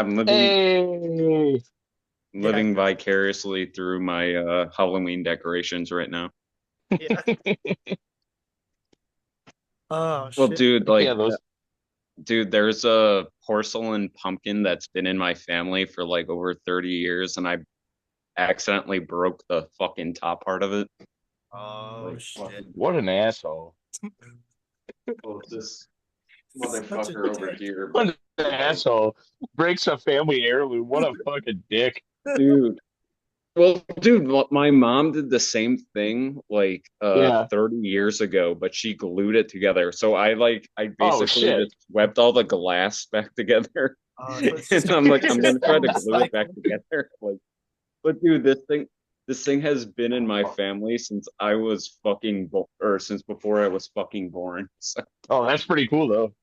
I'm living Hey, Yeah, living vicariously through my Halloween decorations right now. yeah. Oh Well, shit. dude, yeah, those. there's a porcelain pumpkin that's been in my family for like over 30 years, and I accidentally broke the fucking top part of it. Oh Like, shit. fucking, What an asshole! well, this Such a motherfucker over dick. here, What but an asshole! Breaks a family heirloom. What a fucking dick! dude, well, dude, my mom did the same thing like Yeah. 30 years ago, but she glued it together. So I Oh basically shit! just swept all the glass back together. So it's just And a I'm like, it's I'm just gonna try all to glue it back recycled. together. Like, but dude, this thing has been in my family since I was fucking or since before I was fucking born. So, Oh, that's pretty cool though.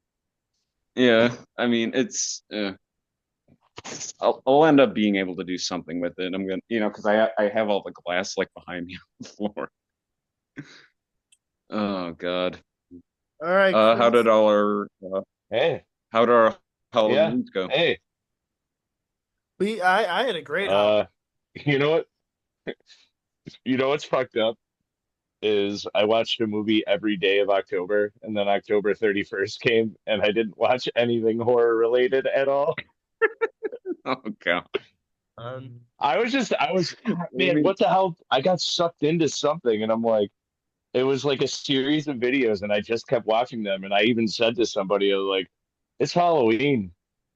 yeah, I mean, I'll end up being able to do something with it. I'm gonna, because I have all the glass like behind me on the floor. Oh God. All right, Uh, how did Chris. all our Hey, how did our yeah. Halloweens go? Hey, I had a great Halloween. uh, you know what? You know what's fucked up is I watched a movie every day of October, and then October 31st came, and I didn't watch anything horror related at all. Oh God. I was, I man, mean, what the hell? I got sucked into something, and I'm like, it was like a series of videos, and I just kept watching them. And I even said to somebody, I was like, it's Halloween.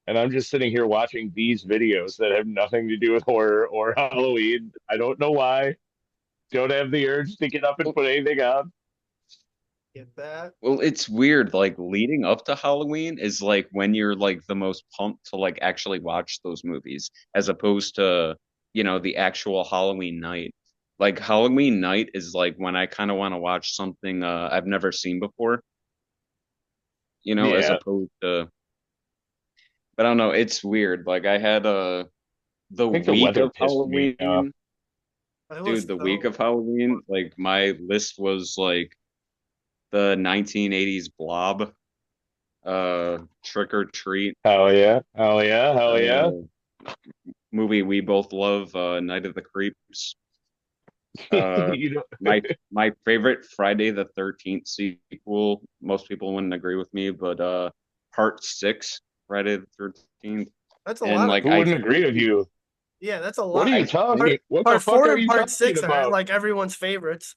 And I'm just sitting here watching these videos that have nothing to do with horror or Halloween. I don't know why. Don't have the urge to get up and well, put anything on. Get that? well, it's weird. Like leading up to Halloween is like when you're like the most pumped to like actually watch those movies, as opposed to, the actual Halloween night. Like Halloween night is like when I kind of want to watch something I've never seen before, as Yeah. opposed to, but I don't know, it's weird. Like I had the I think the week weather of pissed me off. Halloween, It was dude, the week so of Halloween, like my list was like the 1980s Blob, Trick or Treat, Hell yeah. Hell yeah. Hell yeah. uh, movie we both love, Night of the Creeps. Uh, You know, my my favorite Friday the 13th sequel. Most people wouldn't agree with me, but Part Six, Friday the 13th, that's a and lot of like who I wouldn't agree with think, you? yeah, that's a What are lot. you I think, talking? What the Part fuck four are and you part talking six are about? like everyone's favorites.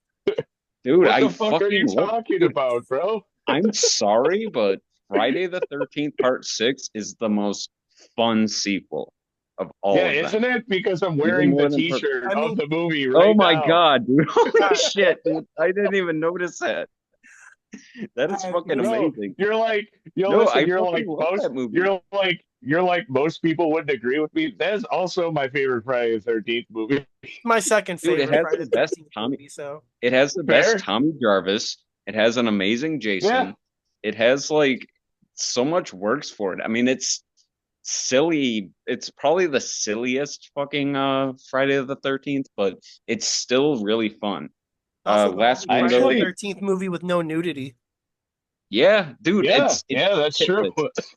dude, What I the fuck are you fucking love, talking dude. about, bro? I'm sorry, but Friday the 13th Part Six is the most fun sequel of all Yeah, of isn't them, it? Because I'm even wearing the more than Part. t-shirt I of mean, the movie Oh right my now. God, dude! Holy uh, shit, dude! I didn't even notice that. That is I fucking mean, Bro, amazing. you're like, No, I fucking love that movie. you're like most people wouldn't agree with me. That's also my favorite Friday the 13th movie. my second Dude, it favorite has Friday the the best 13th Tommy. movie. So It has the best Fair? Tommy Jarvis. It has an amazing Yeah. Jason. It has like so much works for it. I mean, it's silly. It's probably the silliest fucking Friday the 13th, but it's still really fun. also the Last only I Friday the window, actually 13th movie with no nudity. yeah, dude, yeah, it's yeah, that's true. hitless.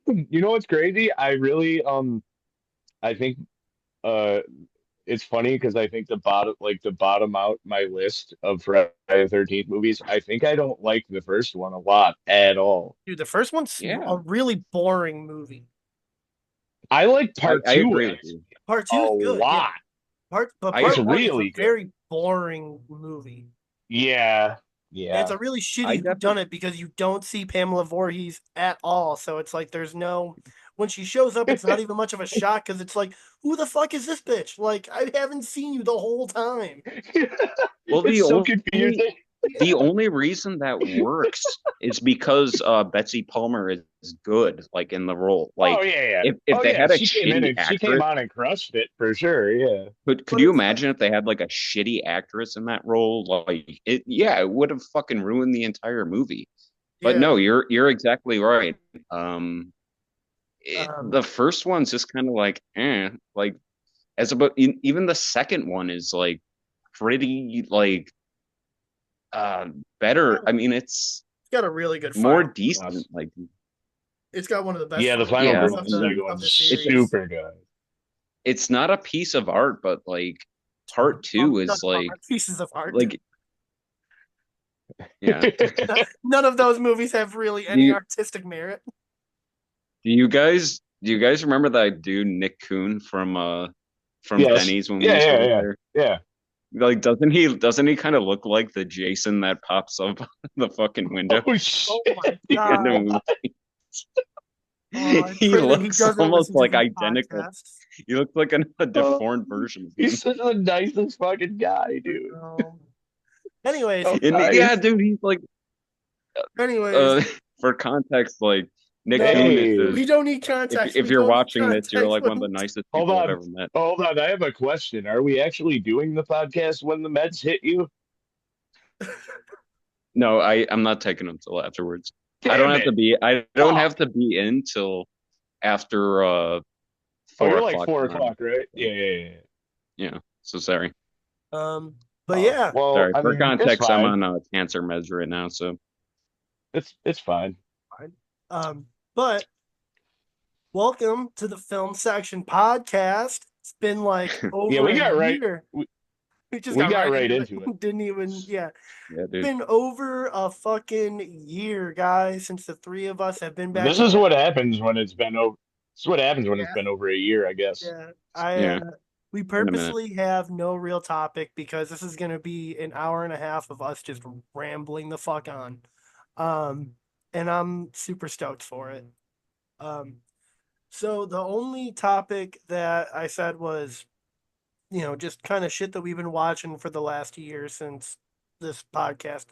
You know what's crazy? I really I think uh it's funny because I think the bottom out my list of Friday the 13th movies, I think I don't like the first one a lot at all. Dude, the first one's a Yeah, really boring movie. I like I, part I two agree with actually you. Part a two is good, yeah. lot. But I It's part agree. one is a really good. very boring movie. Yeah. And it's Yeah. a really I shitty definitely. whodunit because you don't see Pamela Voorhees at all. So it's like there's no when she shows up, it's not even much of a shock because it's like, who the fuck is this bitch? Like, I haven't seen you the whole time. Well, It's so confusing. the only reason that works is because Betsy Palmer is good, like in the role. Oh Like yeah, yeah. if Oh they yeah. had a She came in shitty and she came actress, on and crushed it for sure. Yeah. could But you it's like, imagine if they had like a shitty actress in that role? Like it, yeah, it would have fucking ruined the entire movie. But yeah. no, you're exactly right. Um, Um, the first one's just kind of like, like as about even the second one is like pretty like uh it's better. got, I mean, it's it's got a really good more final decent. boss. Like It's got one of the best Yeah, the final final Yeah, girls girl of in the and the second of one's the series. super good. it's not a piece of art, but like part two Talk is about pieces of art. like yeah. None of those movies have really Do any you artistic merit. do you guys remember that dude Nick Coon from Yes. Denny's when we Yeah, used to yeah, work yeah. there? Yeah. Like doesn't he kind of look like the Jason that pops up the fucking window Oh Oh shit. my in the god. movie? Oh, I He pray that he looks doesn't almost listen to like this identical. podcast. He looks like a Oh, deformed version of he's him. such the nicest fucking guy, But, dude. anyways, So And yeah, nice. dude, he's like anyways, uh for context, like Nick no, Coon Hey, is we don't need context. if We you're don't need watching this, you're context. like one of the nicest hold people I've on. ever met. Hold on. I have a question. Are we actually doing the podcast when the meds hit you? No, I'm not taking them till afterwards. Damn it. I don't Fuck. have to be in till after Oh, four you're like o'clock four tomorrow. o'clock, right? So, Yeah, yeah, yeah. yeah. So sorry. um, but yeah, Well, Sorry. I For mean, it's context, I'm fine. on cancer meds right now, so It's fine. fine. But welcome to the Film Section Podcast. It's been like Yeah, over we a got right. year. We just We got got right right into into it. it. Didn't even, yeah. yeah, dude. Been over a fucking year, guys, since the three of us have been back This is together. what happens when it's been over. This is what happens when it's Yeah, been over a year, I guess. yeah. Yeah, We in a minute. purposely have no real topic because this is gonna be an hour and a half of us just rambling the fuck on. Um, and I'm super stoked for it. Um, so the only topic that I said was, just kind of shit that we've been watching for the last year since this podcast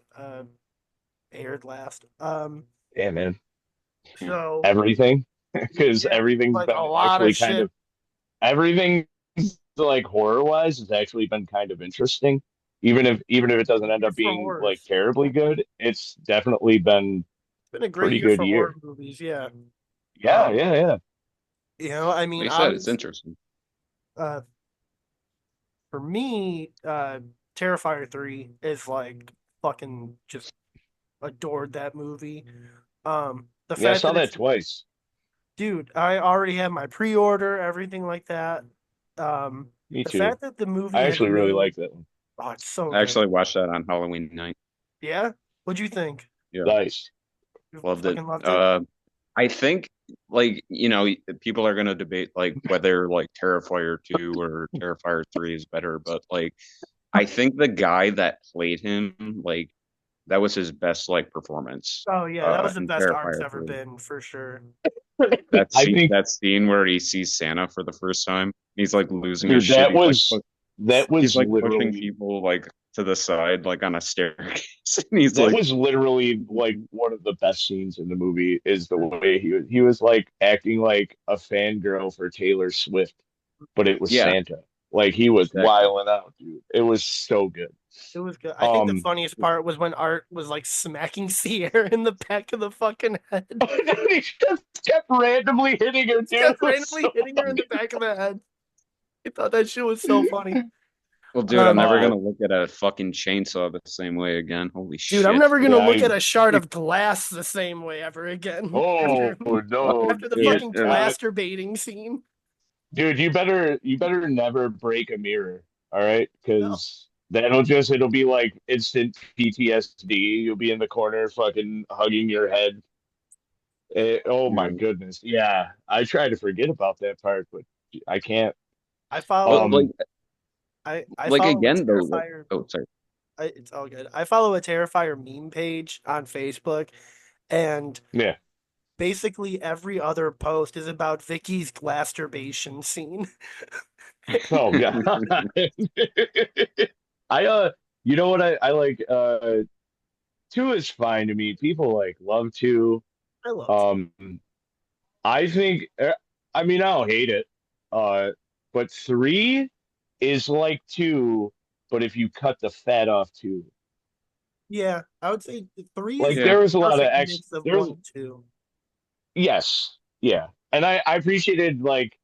aired last. Yeah, man. So Everything, because yeah, everything's like a been lot of actually kind shit of everything like horror wise has actually been kind of interesting. Even if it doesn't end up for being like horrors. terribly good, it's definitely been It's been a great pretty year good for year. horror movies. Yeah. Yeah, Um, yeah, yeah. I Like mean, I said, it's obviously, interesting. uh, for me, Terrifier 3 is like fucking just adored that movie. The Yeah, I fact saw that that it's, twice. dude, I already have my pre-order, everything like that. Um, Me the too. fact that the I movie has actually really made, like that one. oh, it's so I good. actually watched that on Halloween night. Yeah, what'd you think? Yeah, Nice. You loved it. fucking loved it. I think like people are gonna debate like whether like Terrifier 2 or Terrifier 3 is better, but like I think the guy that played him like that was his best like performance Oh yeah, that was the in best arc's Terrifier ever 3. been for sure. I think, That scene where he sees Santa for the first time, he's like losing his dude, shit. that He's was like pushing literally people like to the side like on a staircase, and he's that like, was literally like one of the best scenes in the movie is the way he was like acting like a fangirl for Taylor Swift, but it was yeah, Santa. Like he was exactly. wilding out, dude. It was so good. It was good. I think the Um, funniest part was when Art was like smacking Sierra in the back of the fucking head. he just kept randomly hitting her, Just dude. It kept was randomly so hitting her in the funny. back of the head. I thought that shit was so funny. Well, dude, I'm Um, never gonna look at a fucking chainsaw the same way again. Holy dude, I'm shit. never gonna Yeah, look at a shard of glass the same way ever again oh after no, after the dude, fucking plaster baiting scene. dude, you better never break a mirror, all right? No, Because it'll be like instant PTSD. You'll be in the corner, fucking hugging your head. Oh my Yeah. goodness, yeah. I try to forget about that part, but I can't. I But follow. I like follow a again though, like Terrifier. oh sorry. It's all good. I follow a Terrifier meme page on Facebook, and Yeah. basically every other post is about Vicky's glasturbation scene. Oh god. I you know what I like two is fine to me. People like love two. I love to. Um, I think, I mean, I don't hate it. But three is like two, but if you cut the fat off two, Yeah, I would say three is like the Yeah. there was a lot of perfect mix of there's, one and two. yes, yeah. And I appreciated, like,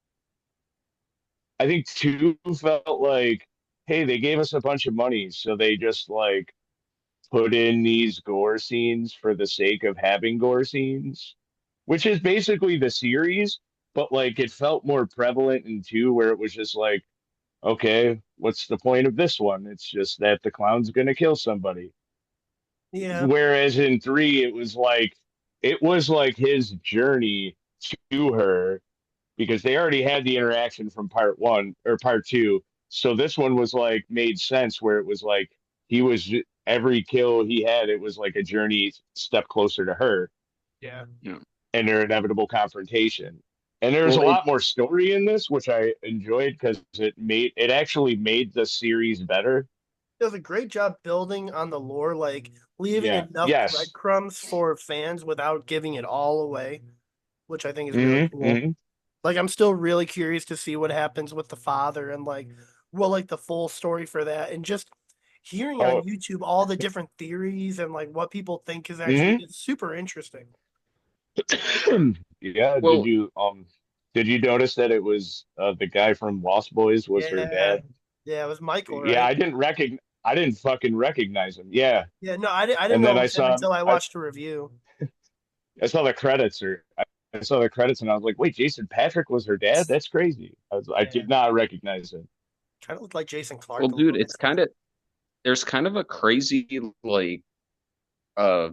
I think two felt like, hey, they gave us a bunch of money, so they just like put in these gore scenes for the sake of having gore scenes, which is basically the series, but like it felt more prevalent in two, where it was just like, okay, what's the point of this one? It's just that the clown's gonna kill somebody. Yeah, Whereas in three, it was like his journey to her because they already had the interaction from part one or part two. So this one was like made sense where it was like he was every kill he had, it was like a journey step closer to her yeah. Yeah. and their inevitable confrontation. And there's a Well, it lot more story in this, which I enjoyed because it actually made the series better. Does a great job building on the lore, like leaving Yeah. enough Yes. breadcrumbs for fans without giving it all away, which I think is really Hmm. cool. Hmm. Like I'm still really curious to see what happens with the father and like like the full story for that and just hearing on Oh. YouTube all the different theories and like what people think is actually Hmm. it's super interesting. Yeah. well, Did you notice that it was the guy from Lost Boys was her Yeah. dad? Yeah, it was Michael, Yeah, right? I didn't fucking recognize him. Yeah. Yeah, no, I didn't And know then it was him until I watched a review. I saw the credits or I saw the credits and I was like, wait, Jason Patrick was her dad? That's crazy. I Yeah. did not recognize him. Kind of looked like Jason well, Clark a dude, little bit. it's kind of there's kind of a crazy like uh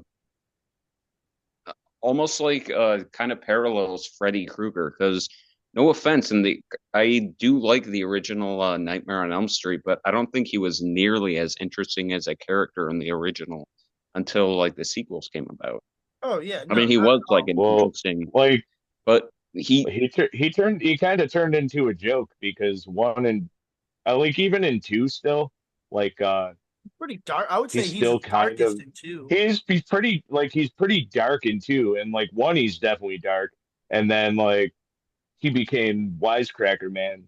almost like kind of parallels Freddy Krueger because no offense, and the I do like the original Nightmare on Elm Street, but I don't think he was nearly as interesting as a character in the original until like the sequels came about. Oh yeah, I no, mean, he not at was like all. an Well, interesting, like but he he kind of turned into a joke because one and like even in two still like Pretty dark. I would say he's he's the still kind darkest of in two. he's pretty dark in two and like one he's definitely dark and then like he became wisecracker man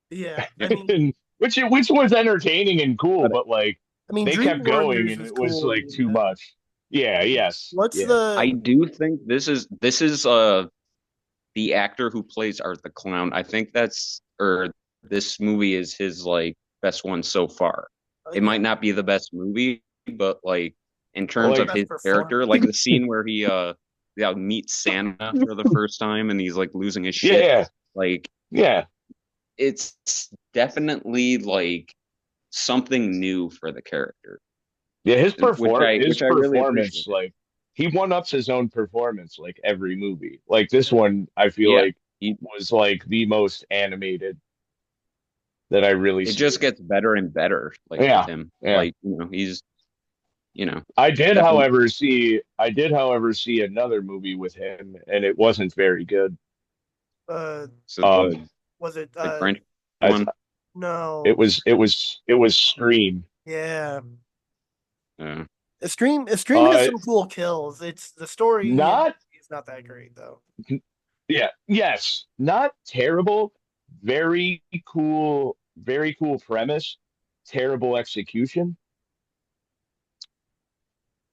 Yeah, I mean, and which was entertaining and cool, but but like they Dream kept going Warriors and is it was cool. like too Yeah. much. Yeah, yes, What's yeah. I the do think this is the actor who plays Art the Clown. I think that's or this movie is his like best one so far. It yeah, might not be the best movie, but like in terms Like of best his character, performance? like the scene where he yeah, meets Santa for the first time and he's like losing his yeah, shit. yeah, Like yeah. it's definitely like something new for the character, Yeah, his which I really performance, appreciated. like he one ups his own performance like every movie. Like this one, I feel Yeah, like he was like the most animated that I really it just seen. gets better and better like with Yeah, him. yeah. Like, he's, you know, definitely I did, however, see another movie with him, and it wasn't very good. Uh, so Um, was it the French I, one. no? it was Scream. Yeah, Uh, Scream has Uh, some cool kills. It's the story and not it's not that great though. yeah, yes, not terrible. Very cool premise. Terrible execution.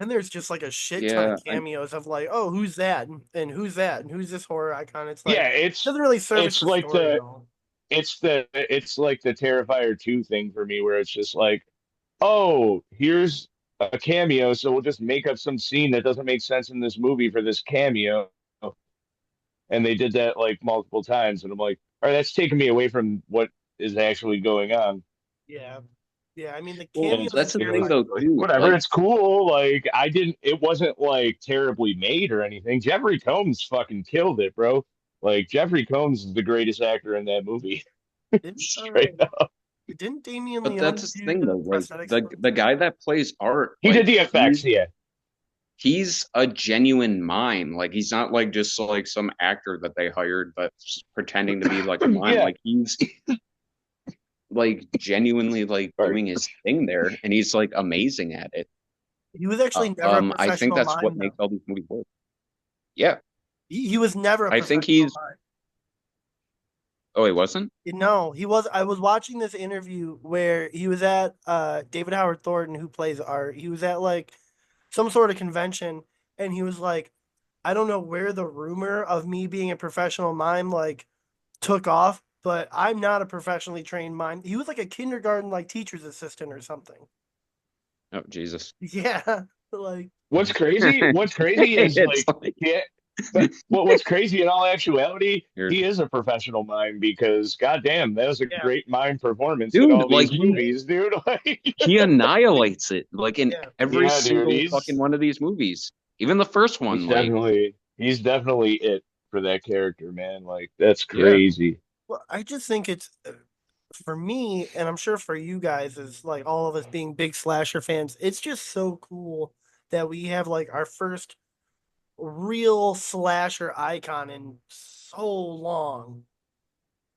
And there's just like a shit ton of yeah, cameos of like, oh, who's that? And who's that? And who's this horror icon? It's like Yeah, doesn't really service it's the like story at all. it's like the Terrifier 2 thing for me where it's just like, oh, here's a cameo, so we'll just make up some scene that doesn't make sense in this movie for this cameo. And they did that like multiple times, and I'm like, all right, that's taking me away from what is actually going on. Yeah. Yeah. I mean the well, And cameos in that's the it was thing Terrifier though like, too. whatever, Like, it's cool. Like it wasn't like terribly made or anything. Jeffrey Combs fucking killed it, bro. Like Jeffrey Combs is the greatest actor in that movie. didn't Straight up. didn't Damien but that's Leone the do thing the though. Like prosthetics the for guy that plays Art, He did like the effects, yeah. he's a genuine mime. Like he's not like just like some actor that they hired that's pretending to be like a mime. Yeah. Like he's like genuinely like Right. doing his thing there, and he's like amazing at it. He was actually never a I think professional that's what mime makes though. all these movies work. Yeah, He was never a I think professional he's. mime. Oh, he wasn't. No, he was. I was watching this interview where he was at David Howard Thornton, who plays Art. He was at like some sort of convention, and he was like, I don't know where the rumor of me being a professional mime like took off, but I'm not a professionally trained mime. He was like a kindergarten like teacher's assistant or something. Oh, Jesus. Yeah, like What's crazy? What's crazy is It's like like yeah, But what's crazy in all actuality, You're, he is a professional mime because goddamn, that was a Yeah, great mime performance in dude, all like these movies, dude. Like, he annihilates it like in yeah. every yeah, dude, single fucking one of these movies. Even the first one, like, he's definitely it for that character, man. Like that's yeah, crazy. Well, I just think it's for me, and I'm sure for you guys, is like all of us being big slasher fans. It's just so cool that we have like our first real slasher icon in so long.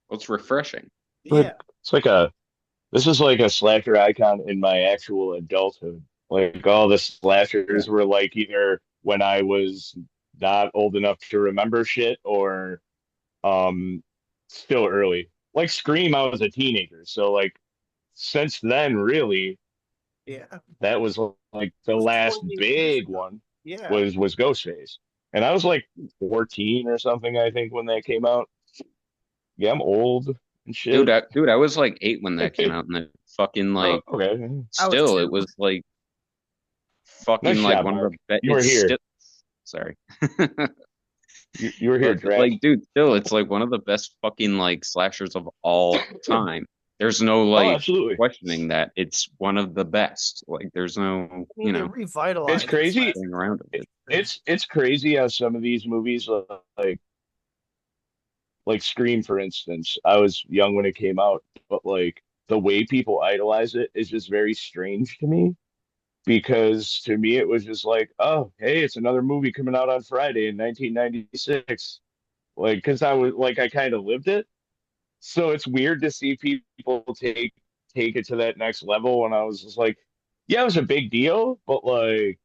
it's refreshing. But Yeah, it's like a this is like a slasher icon in my actual adulthood. Like all the Yeah. slashers were like either when I was not old enough to remember shit or um still early. Like Scream, I was a teenager. So like since then, really, yeah. that was like It the was last 28 years big ago. one Yeah. was Ghostface. And I was like 14 or something, I think, when that came out. Yeah, I'm old and shit. Dude, I was like 8 when that came out, and it fucking Oh, like okay. I was still, it two. was like Nice fucking like job, one of the Mark. best. You were It's here. still sorry, You were here, but Draft. like, dude, still, it's like one of the best fucking like slashers of all time. There's no Oh, like absolutely. questioning that it's one of the best. Like, there's no, I mean, it It's revitalized the crazy. getting slasher around genre. it. It's crazy how some of these movies like like Scream, for instance. I was young when it came out, but like the way people idolize it is just very strange to me because to me it was just like, oh, hey, it's another movie coming out on Friday in 1996. Like, because I was like, I kind of lived it. So it's weird to see people take it to that next level. And I was just like, yeah, it was a big deal, but like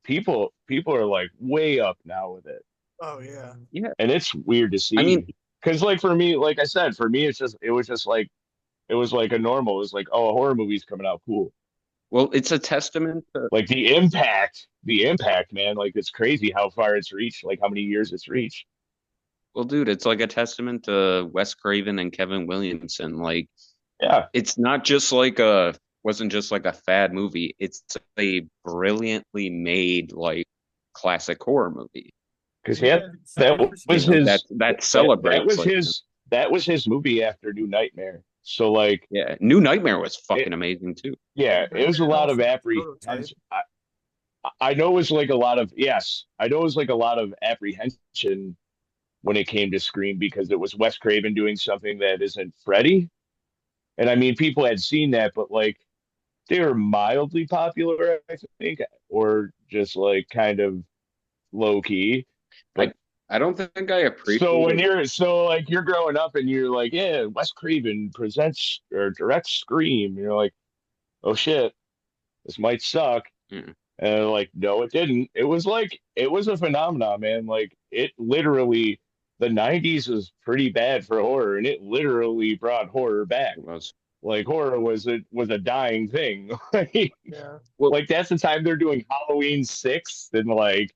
people are like way up now with it, Oh yeah. Yeah, and it's weird to I mean, see. Because like for me, like I said, for me, it was just like it was like a normal. It was like, oh, a horror movie's coming out, cool. well, it's a testament to Like the impact, man. Like it's crazy how far it's reached, like how many years it's reached. well, dude, it's like a testament to Wes Craven and Kevin Williamson. Like, Yeah, it's not just like a wasn't just like a fad movie. It's a brilliantly made like classic horror movie. because And you yeah, guys that excited for You was season know, two? that celebrates like that was his movie after New Nightmare. So like yeah, New Nightmare was it, fucking amazing too. yeah, New it was a Nightmare and lot of also the prototype. apprehension. I know it was like a lot of yes, I know it was like a lot of apprehension when it came to Scream because it was Wes Craven doing something that isn't Freddy. And I mean, people had seen that, but like they were mildly popular, I think, or just like kind of low key. I But I don't think I so when appreciated. you're growing up and you're like, yeah, Wes Craven presents or directs Scream, and you're like, oh shit, this might suck. Mm. And like, no, it didn't. It was a phenomenon, man. Like it literally the 90s was pretty bad for horror and it literally brought horror back. It was Like horror was a dying thing. Like, Yeah. well, like that's the time they're doing Halloween 6 and like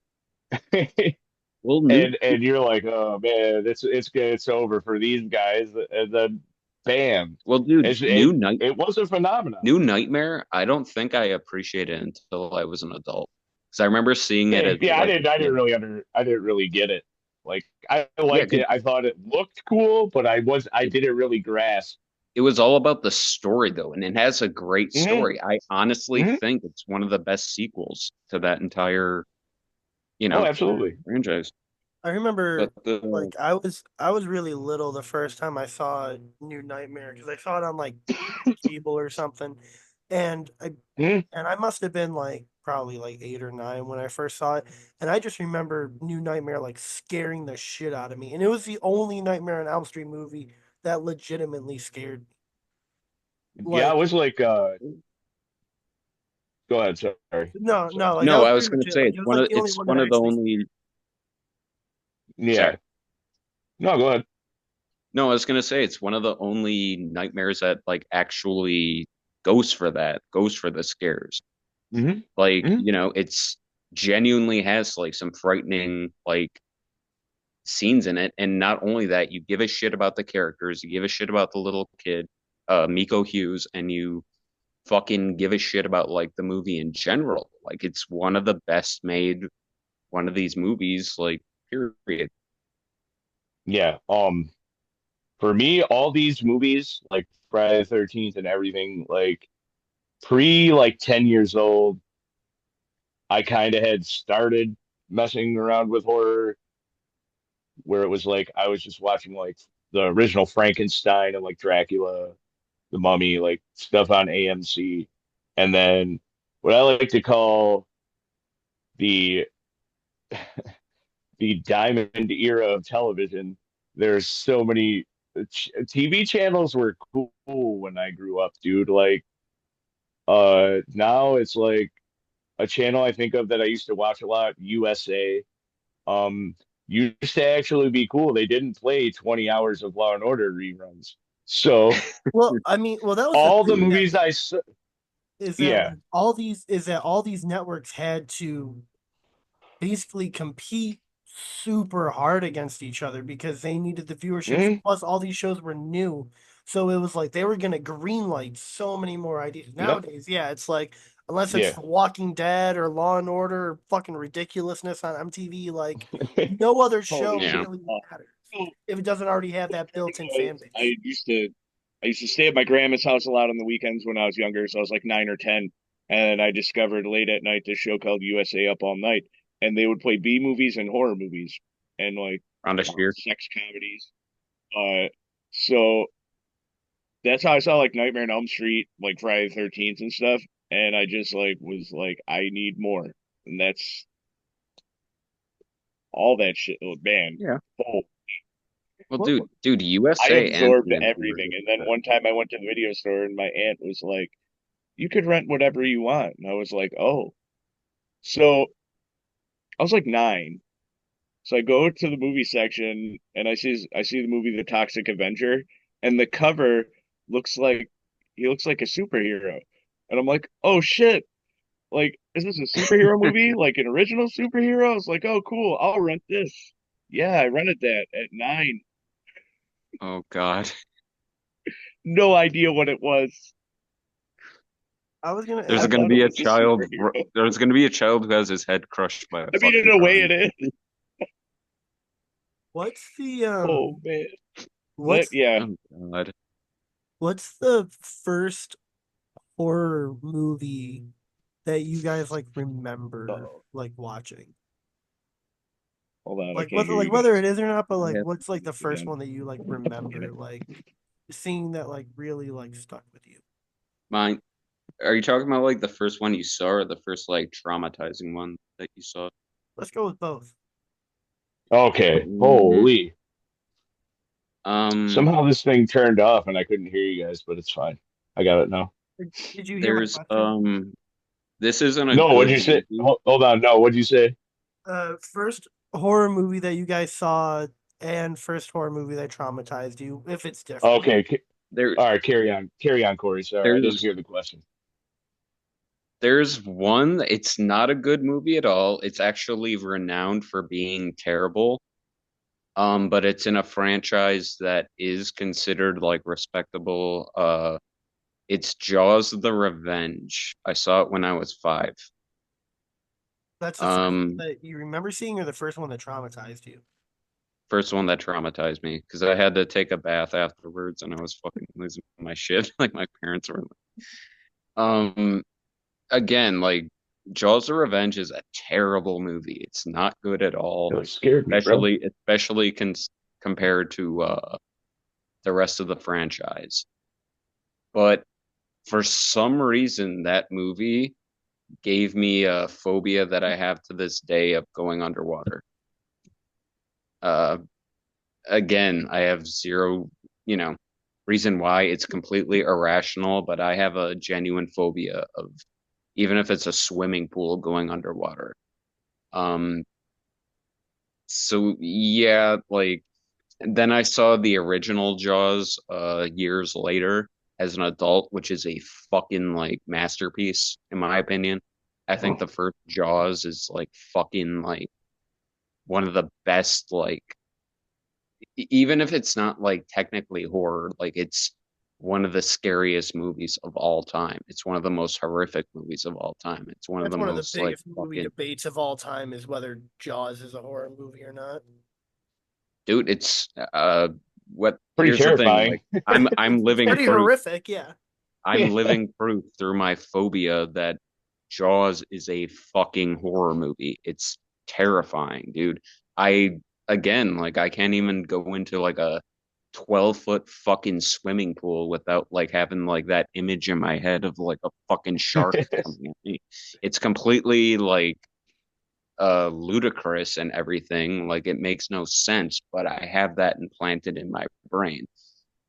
well, new and you're like, "Oh man, it's good. It's over for these guys." And then bam. well, dude, It's, it was a phenomenon. New Nightmare. I don't think I appreciated it until I was an adult because I remember seeing it Yeah, as like a I didn't kid. really I didn't really get it. Like I Yeah, liked 'cause it. I thought it looked cool, but I didn't really grasp. it was all about the story though, and it has a great Hmm. story. I honestly Hmm. think it's one of the best sequels to that entire, you Oh, know, absolutely. franchise. I But remember the like I was really little the first time I saw New Nightmare because I saw it on like cable or something. And I Hmm. and I must have been like probably like 8 or 9 when I first saw it. And I just remember New Nightmare like scaring the shit out of me. And it was the only Nightmare on Elm Street movie that legitimately scared me. Yeah, I Like was like, go ahead. Sorry. no, Sorry. no, like that no, was I was pretty gonna legit. say Like it was like the only it's one that one of the actually only. Yeah. Sorry, No, go ahead. no, I was gonna say it's one of the only nightmares that like actually goes for that, goes for the scares. Hmm. Like, Hmm. it's genuinely has like some frightening like scenes in it. And not only that, you give a shit about the characters, you give a shit about the little kid, Miko Hughes, and you fucking give a shit about like the movie in general. Like, it's one of the best made one of these movies. Like, period. Yeah. For me, all these movies, like Friday the 13th and everything, like pre like 10 years old, I kind of had started messing around with horror where it was like I was just watching like the original Frankenstein and like Dracula, the Mummy, like stuff on AMC. And then what I like to call the the diamond era of television, there's so many TV channels were cool when I grew up, dude. Like now it's like a channel I think of that I used to watch a lot, USA. Um, used to actually be cool. They didn't play 20 hours of Law and Order reruns. So Well, I mean, well, that was the all the thing that movies I saw, is that yeah. like all these networks had to basically compete super hard against each other because they needed the viewerships. Mhm. Plus, all these shows were new, so it was like they were gonna greenlight so many more ideas. Yep. Nowadays, yeah, it's like unless it's Yeah. The Walking Dead or Law and Order or fucking ridiculousness on MTV, like no other Holy show shit. Yeah. really matters if it doesn't already have that built-in fan base. I used to I used to stay at my grandma's house a lot on the weekends when I was younger, so I was like 9 or 10, and I discovered late at night this show called USA Up All Night, and they would play B movies and horror movies and like Around a year. sex comedies. So that's how I saw like Nightmare on Elm Street, like Friday the 13th and stuff, and I just like was like I need more, and that's all that shit. Oh, man, Yeah. oh, Well, What, dude, I USA and absorbed AMC were everything. just And then one time I went to the video store and my aunt was like, "You could rent whatever you want." And I was like, "Oh." So I was like 9. So I go to the movie section and I see the movie The Toxic Avenger, and the cover looks like he looks like a superhero. And I'm like, "Oh shit. Like, is this a superhero movie? Like an original superhero?" I was like, "Oh cool, I'll rent this." Yeah, I rented that at 9. Oh God. No idea what it was. I was gonna There's I ask gonna thought it be a was a child. superhero. There's gonna be a child who has his head crushed by a I mean, in fucking a car. way it is. what's the Oh man. That what's yeah. Oh God. what's the first horror movie that you guys like remember Oh, like watching? hold on, I Like can't whether hear you whether guys. it is or not, but I like have what's to like do the this first again. one that you like remember like seeing that like really like stuck with you? Mine. Are you talking about like the first one you saw or the first like traumatizing one that you saw? Let's go with both. Okay. Mm, Holy. Um, Somehow this thing turned off and I couldn't hear you guys, but it's fine. I got it now. Did you hear my there's question? this isn't a No, what'd good you say? movie. Hold on. No, what'd you say? First horror movie that you guys saw and first horror movie that traumatized you, if it's different. Okay. There, All right, carry on. Carry on, Corey. Sorry, I didn't there's hear the question. there's one. It's not a good movie at all. It's actually renowned for being terrible. But it's in a franchise that is considered like respectable. It's Jaws: The Revenge. I saw it when I was 5. That's the first one Um, that you remember seeing, or the first one that traumatized you? First one that traumatized me because I had to take a bath afterwards and I was fucking losing my shit. Like my parents were. Um, Again, like Jaws: The Revenge is a terrible movie. It's not good at all, It scared me, bro. especially compared to the rest of the franchise. But for some reason, that movie gave me a phobia that I have to this day of going underwater. Uh, Again, I have zero, you know, reason why. It's completely irrational, but I have a genuine phobia of even if it's a swimming pool going underwater. Um, so yeah, like then I saw the original Jaws years later as an adult, which is a fucking like masterpiece in my opinion. I think Oh, the first Jaws is like fucking like one of the best like even if it's not like technically horror, like it's one of the scariest movies of all time. It's one of the most horrific movies of all time. It's one of That's the one of the most like biggest movie fucking debates of all time is whether Jaws is a horror movie or not. dude, it's what Pretty here's the thing, terrifying. like I'm It's living pretty proof. horrific, yeah. I'm living proof through my phobia that Jaws is a fucking horror movie. It's terrifying, dude. I again, like I can't even go into like a 12-foot fucking swimming pool without like having like that image in my head of like a fucking shark coming at me. It's completely like ludicrous and everything. Like it makes no sense, but I have that implanted in my brain.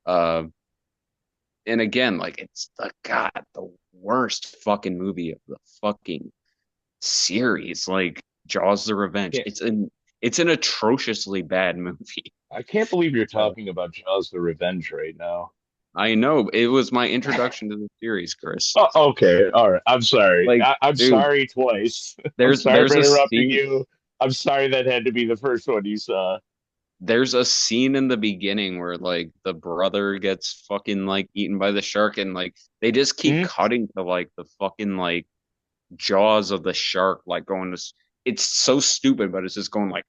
Uh and again, like it's the worst fucking movie of the fucking series. Like Jaws the Revenge. Yeah, It's an atrociously bad movie. I can't believe you're Uh, talking about Jaws the Revenge right now. I know it was my introduction to the series, Chris. Oh, okay. All right. I'm sorry. Like, I'm dude, sorry twice. I'm there's sorry for there's a interrupting scene you. I'm sorry that had to be the first one you saw. there's a scene in the beginning where like the brother gets fucking like eaten by the shark and like they just keep Hmm? cutting to like the fucking like jaws of the shark like going to it's so stupid but it's just going like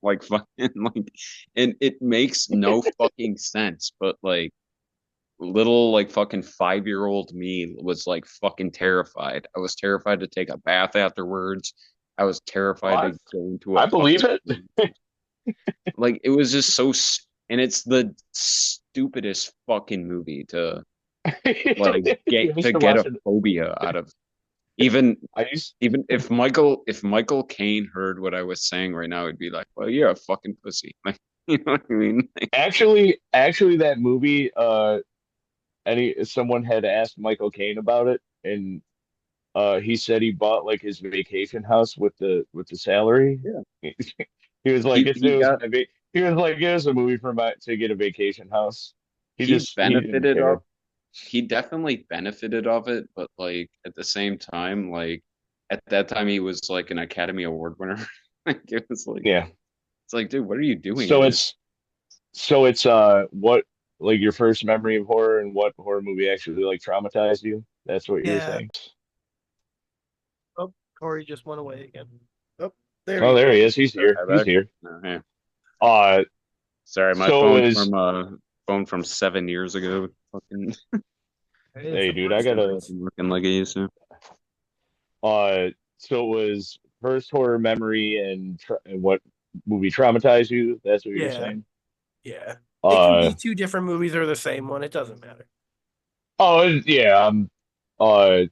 like fucking like and it makes no fucking sense but like little like fucking 5-year old me was like fucking terrified. I was terrified to take a bath afterwards. I was Oh, terrified to go into a I believe fucking it. like it was just so and it's the stupidest fucking movie to like You get should get watch a it. phobia out of. Even I used even if Michael Caine heard what I was saying right now, he'd be like, "Well, you're a fucking pussy." Like, you know what I mean? Like, actually that movie. Any someone had asked Michael Caine about it, and he said he bought like his vacation house with the salary. yeah, He was like, he it he was got my he was like, it was a movie for my to get a vacation house. he He didn't benefited care. off he definitely benefited of it, but like at the same time, like at that time he was like an Academy Award winner. Like it was like Yeah. it's like, dude, what are you doing, So man? it's what like your first memory of horror and what horror movie actually like traumatized you? That's what you're Yeah. saying. Oh, Corey just went away again. Oh, there Oh, he there is. he is. He's here. Hi He's back. here. Yeah. Uh, Sorry, my so phone from 7 years ago. Fucking Hey, it's hey, the dude, I first gotta times. fucking working like it used to. so it was first horror memory and what movie traumatized you? That's what you're Yeah, saying. yeah. It can Uh be two different movies or the same one. It doesn't matter. oh yeah. Uh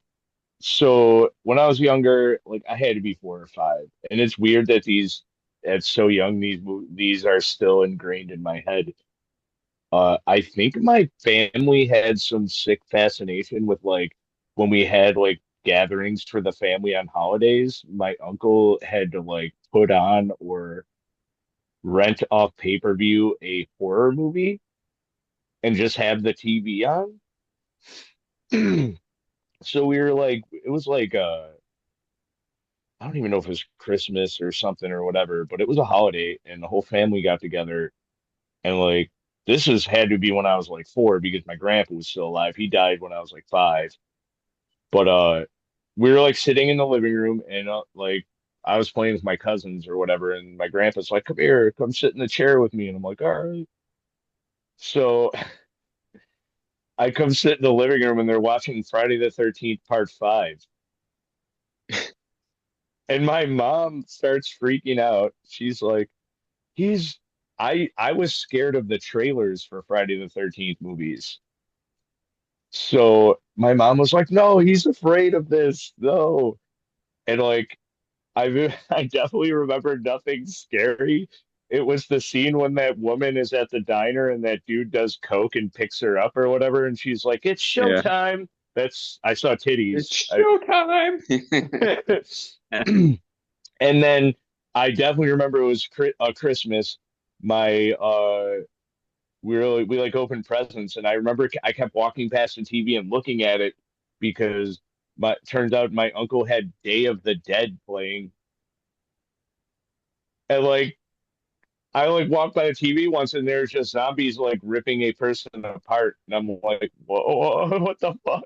so when I was younger, like I had to be 4 or 5, and it's weird that these at so young these are still ingrained in my head. I think my family had some sick fascination with like when we had like gatherings for the family on holidays, my uncle had to like put on or rent off pay-per-view a horror movie and just have the TV on. So we were like, it was like I don't even know if it was Christmas or something or whatever, but it was a holiday and the whole family got together and like this has had to be when I was like 4 because my grandpa was still alive. He died when I was like 5. But we were like sitting in the living room and like I was playing with my cousins or whatever, and my grandpa's like, "Come here, come sit in the chair with me." And I'm like, "All right." So I come sit in the living room and they're watching Friday the 13th Part 5. And my mom starts freaking out. She's like, "He's I was scared of the trailers for Friday the 13th movies." So my mom was like, "No, he's afraid of this. No." And like I definitely remember nothing scary. It was the scene when that woman is at the diner and that dude does coke and picks her up or whatever, and she's like, "It's Yeah. showtime." That's I saw titties. It's showtime. And then I definitely remember it was Christmas. My we like opened presents, and I remember I kept walking past the TV and looking at it because my turns out my uncle had Day of the Dead playing, and like I like walked by the TV once and there's just zombies like ripping a person apart, and I'm like, whoa, what the fuck?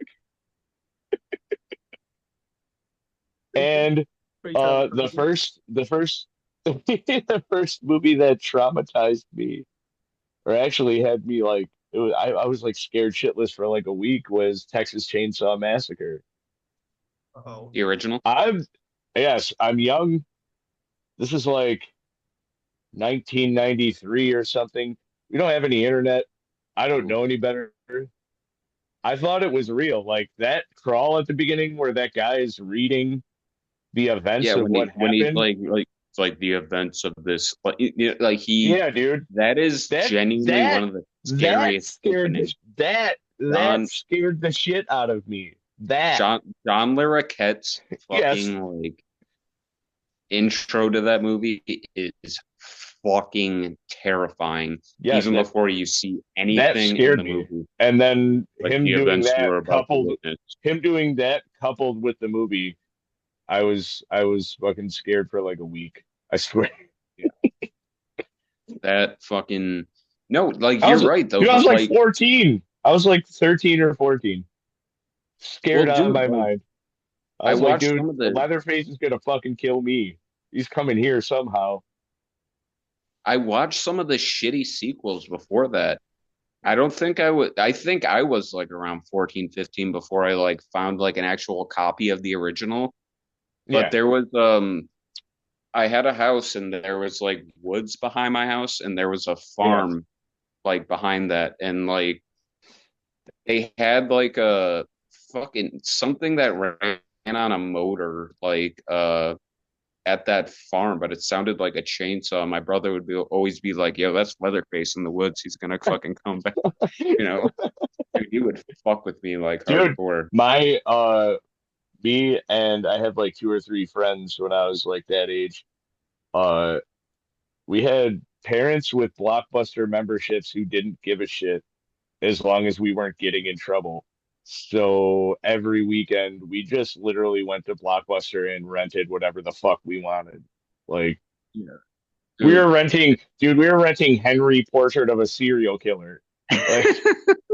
Pretty, And pretty tough the person. first the first movie that traumatized me, or actually had me like I was like scared shitless for like a week, was Texas Chainsaw Massacre. Oh, The original. I'm yes, I'm young. This is like 1993 or something. We don't have any internet. I don't Ooh. know any better. I thought it was real. Like that crawl at the beginning where that guy is reading the events Yeah, of what when he's happened. it's like the events of this like he Yeah, dude. that is That genuinely one that of the that scariest scared openings. that John scared the shit out of me. That John Larroquette's yes, fucking like intro to that movie is fucking terrifying yes, even before you see that anything in scared the me. movie And then like the events you were about to witness. him doing that coupled with the movie, I was fucking scared for like a week. I swear. Yeah, that fucking no, like you're right though, I was but like like 14. I was like 13 or 14. well, Scared out of dude, my like mind. I I was like, watched dude, some of the Leatherface is gonna fucking kill me. He's coming here somehow. I watched some of the shitty sequels before that. I don't think I would. I think I was like around 14, 15 before I like found like an actual copy of the original. But Yeah, there was I had a house and there was like woods behind my house and there was a yeah. farm like behind that and like they had like a fucking something that ran on a motor like at that farm, but it sounded like a chainsaw. My brother would be always be like, "Yo, that's Leatherface in the woods. He's gonna fucking come back." You know, dude, he would fuck with me like Dude, hardcore. my me and I had like two or three friends when I was like that age. Uh we had parents with Blockbuster memberships who didn't give a shit as long as we weren't getting in trouble. So every weekend we just literally went to Blockbuster and rented whatever the fuck we wanted. Like Yeah, we dude. were renting, dude, we were renting Henry Portrait of a Serial Killer. Like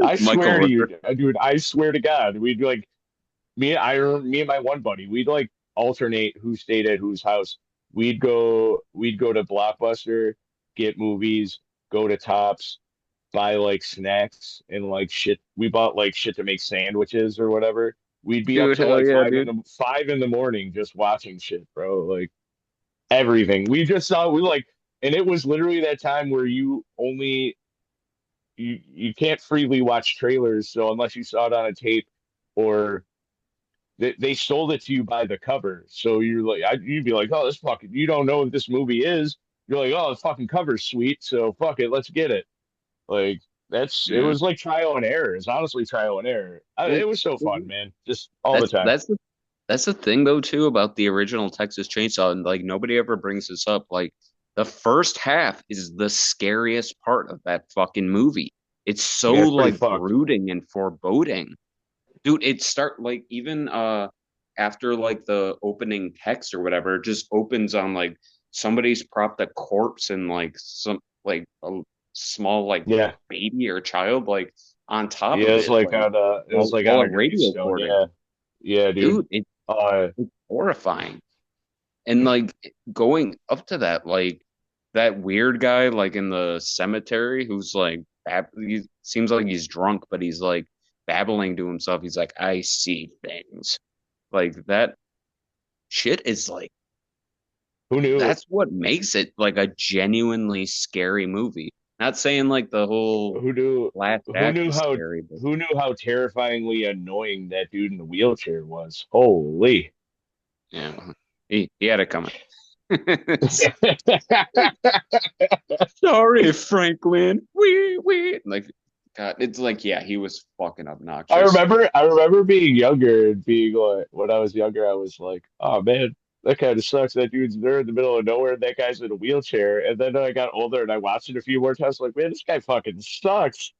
I Michael swear to you, Rooker. dude, I swear to God, we'd be like me and my one buddy, we'd like alternate who stayed at whose house. We'd go to Blockbuster, get movies, go to Tops, buy like snacks and like shit. We bought like shit to make sandwiches or whatever. We'd be up Dude, till hell like yeah, dude. 5 in the morning just watching shit, bro. Like everything. We just saw we like, and it was literally that time where you can't freely watch trailers. So unless you saw it on a tape or they sold it to you by the cover. So you're like, you'd be like, oh, this fucking, you don't know what this movie is. You're like, oh, the fucking cover's sweet. So fuck it, let's get it. Like it Yeah. was like trial and error. It's honestly trial and error. Well, It was so fun, man. Just all the time. that's that's the thing though too about the original Texas Chainsaw, and like nobody ever brings this up. Like the first half is the scariest part of that fucking movie. It's so Yeah, it's pretty like fucked. brooding and foreboding. Dude, it start like even after like the opening text or whatever, it just opens on like somebody's propped a corpse and like some like a small like Yeah. baby or child like on top Yeah, of it like it was like on while a a radio gravestone. recording. Yeah. Yeah, dude. Dude, Uh it's horrifying. And like going up to that, like that weird guy like in the cemetery who's like he seems like he's drunk, but he's like babbling to himself. He's like, I see things. Like that shit is like who knew that's what makes it like a genuinely scary movie. Not saying like the whole who knew last act is how scary, but terrifyingly annoying that dude in the wheelchair was. Holy. yeah, he had it coming. Sorry, Franklin. We like God, it's like yeah, he was fucking obnoxious. I remember being younger and being like, when I was younger, I was like, oh man, that kind of sucks. That dude's there in the middle of nowhere, and that guy's in a wheelchair. And then I got older and I watched it a few more times, like, man, this guy fucking sucks.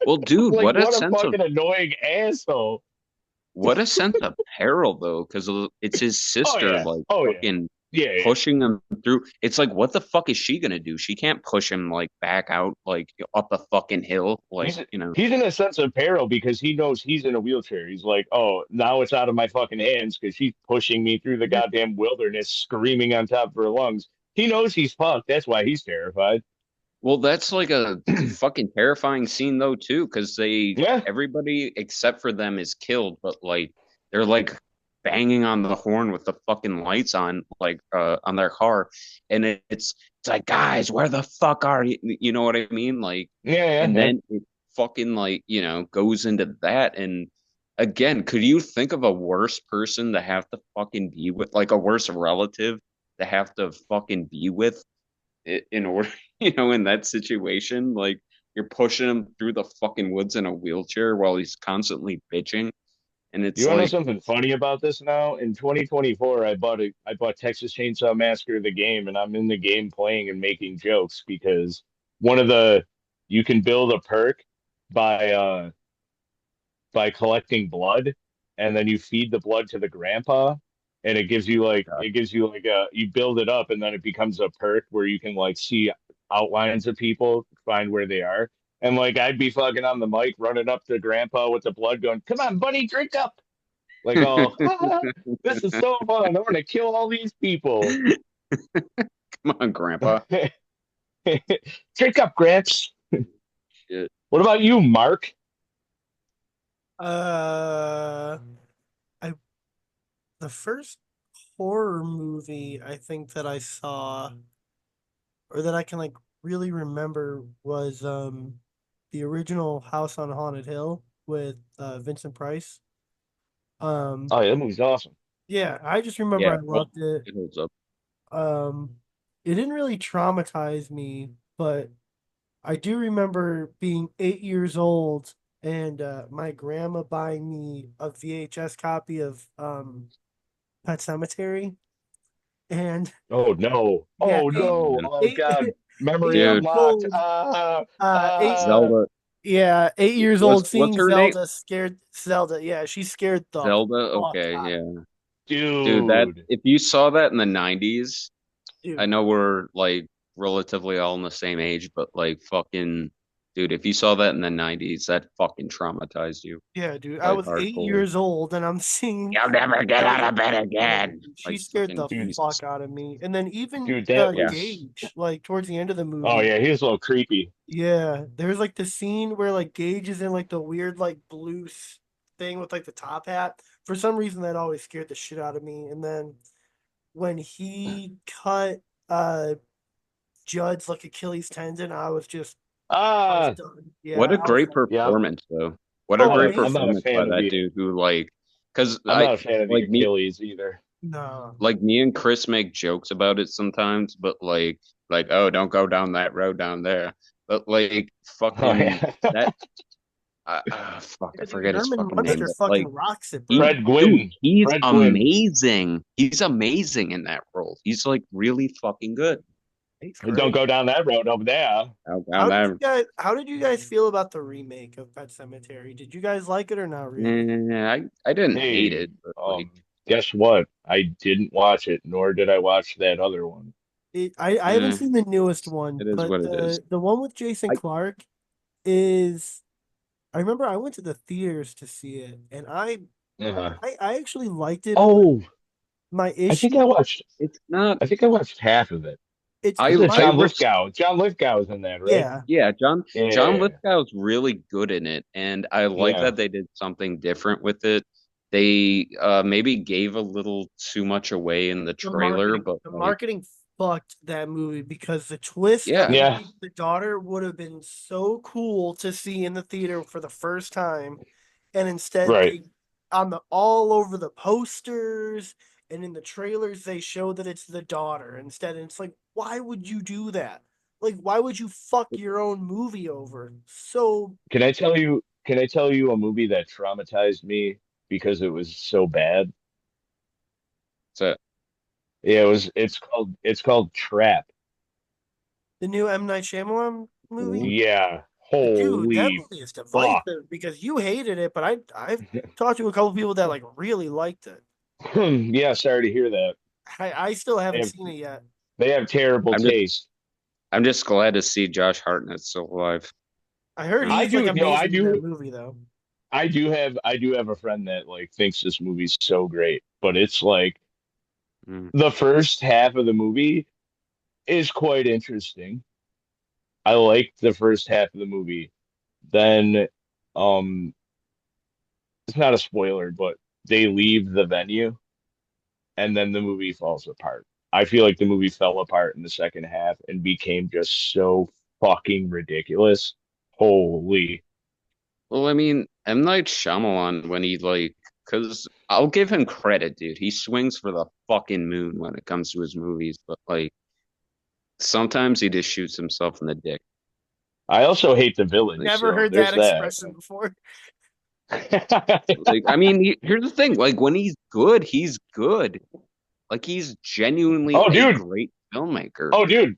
Well, dude, Like, what a fucking annoying asshole. what a sense of peril though, because it's his Oh sister yeah. like Oh yeah. fucking Yeah, pushing him through. It's like, what the fuck is she gonna do? She can't push him like back out like up a fucking hill, like he's you know. he's in a sense of peril because he knows he's in a wheelchair. He's like, oh, now it's out of my fucking hands because she's pushing me through the goddamn wilderness, screaming on top of her lungs. He knows he's fucked. That's why he's terrified. Well, that's like a fucking terrifying scene though too, because they Yeah. everybody except for them is killed, but like they're like banging on the horn with the fucking lights on, like on their car, and it's like, guys, where the fuck are you? You know what I mean? Like, Yeah, yeah, and yeah. then it fucking like goes into that, and again, could you think of a worse person to have to fucking be with, like a worse relative to have to fucking be with in order, in that situation, like you're pushing him through the fucking woods in a wheelchair while he's constantly bitching, and You it's want to know like, something funny about this now? In 2024, I bought Texas Chainsaw Massacre the game, and I'm in the game playing and making jokes because one of the you can build a perk by by collecting blood, and then you feed the blood to the grandpa, and it gives you like a you build it up, and then it becomes a perk where you can like see outlines of people, find where they are. And like I'd be fucking on the mic running up to grandpa with the blood going, come on, buddy, drink up. Like, oh, this is so fun. I'm gonna kill all these people. come on, Grandpa. Drink up, Gramps. Shit. What about you, Mark? Uh, I the first horror movie I think that I saw or that I can like really remember was the original House on Haunted Hill with Vincent Price. Um Oh, yeah, that movie's awesome. yeah, I just remember I Yeah, well, loved it. it holds up. Um it didn't really traumatize me, but I do remember being 8 years old and my grandma buying me a VHS copy of Pet Cemetery. And Oh no. yeah, Oh Oh no. man, Oh eight, God. Memory 8 years dude, unlocked. old, eight, Ah. Zelda. yeah, 8 years old What's seeing her name? Zelda scared Zelda. Yeah, she scared the Zelda. fuck Okay, out of yeah, dude. That Dude. if you saw that in the '90s, me. I Dude. know we're like relatively all in the same age, but like fucking, dude, if you saw that in the '90s, that fucking traumatized you, Yeah, dude. I like was eight hardcore. years old and I'm seeing You'll never get out Zelda. of bed Oh, again. dude, she Like scared fucking the Dude. Jesus. fuck out of me. And then even Dude, that Yeah. was Gage, like towards the end of the oh movie. yeah, he was a little creepy. Yeah, there's like the scene where like Gage is in like the weird like blue thing with like the top hat. For some reason, that always scared the shit out of me. And then when he cut uh Judd's like Achilles tendon, I was Ah, done. What Yeah, a I was great like, yeah. performance, though. What a oh, great I'm not a amazing. performance by fan of that the dude who like, because I'm not a fan of the like me, Achilles either. No. like me and Chris make jokes about it sometimes, but like, oh, don't go down that road down there. But like, Oh fucking yeah. that, fuck, Yeah, I dude, forget his Herman fucking name, Munster but fucking like, rocks it, bro. he, Fred dude, Gwynn. he's Fred Gwynn. amazing. He's amazing in that role. He's like really fucking good. He's Don't great. go down that road over there. Down that. How did you guys feel about the remake of Pet Cemetery? Did you guys like it or not really? I didn't hate Hey, it, but like, guess what? I didn't watch it, nor did I watch that other one. I haven't eh, seen the newest one, it is but what it is. the one with Jason I Clark is I remember I went to the theaters to see it and Uh, I actually liked it, but oh, my I think I issue watched. it's not. I think I watched half of it. it's Was it I my John res Lithgow? John Lithgow is in that, right? yeah. Yeah, John Yeah, Lithgow's really good in it, and I like yeah. that they did something different with it. They maybe gave a little too much away in the trailer, but The like, marketing fucked that movie because the twist of yeah, it Yeah, being the daughter would have been so cool to see in the theater for the first time, and instead right. they on the all over the posters and in the trailers they show that it's the daughter instead, and it's like, why would you do that? Like, why would you fuck your own movie over? So Can I tell you a movie that traumatized me because it was so bad? so Yeah, it's called Trap. the new M. Night Shyamalan movie. Yeah. Dude, that Holy movie is fuck. divisive because you hated it, but I've talked to a couple people that like really liked it. Yeah, sorry to hear that. I still They haven't have seen it yet. they have terrible I'm just taste. I'm just glad to see Josh Hartnett still alive. I heard I he's like do, I amazing in that do, movie though. I do have a friend that like thinks this movie's so great, but it's like Mm. the first half of the movie is quite interesting. I liked the first half of the movie. Then, um, it's not a spoiler, but they leave the venue and then the movie falls apart. I feel like the movie fell apart in the second half and became just so fucking ridiculous. Holy. Well, I mean, M. Night Shyamalan, when he like, because I'll give him credit, dude. He swings for the fucking moon when it comes to his movies, but like sometimes he just shoots himself in the dick. I also hate the villain, Like, Never so heard there's that that. expression before. I mean, here's the thing: like when he's good, he's good. Like he's genuinely Oh, a dude. great filmmaker. Oh, dude.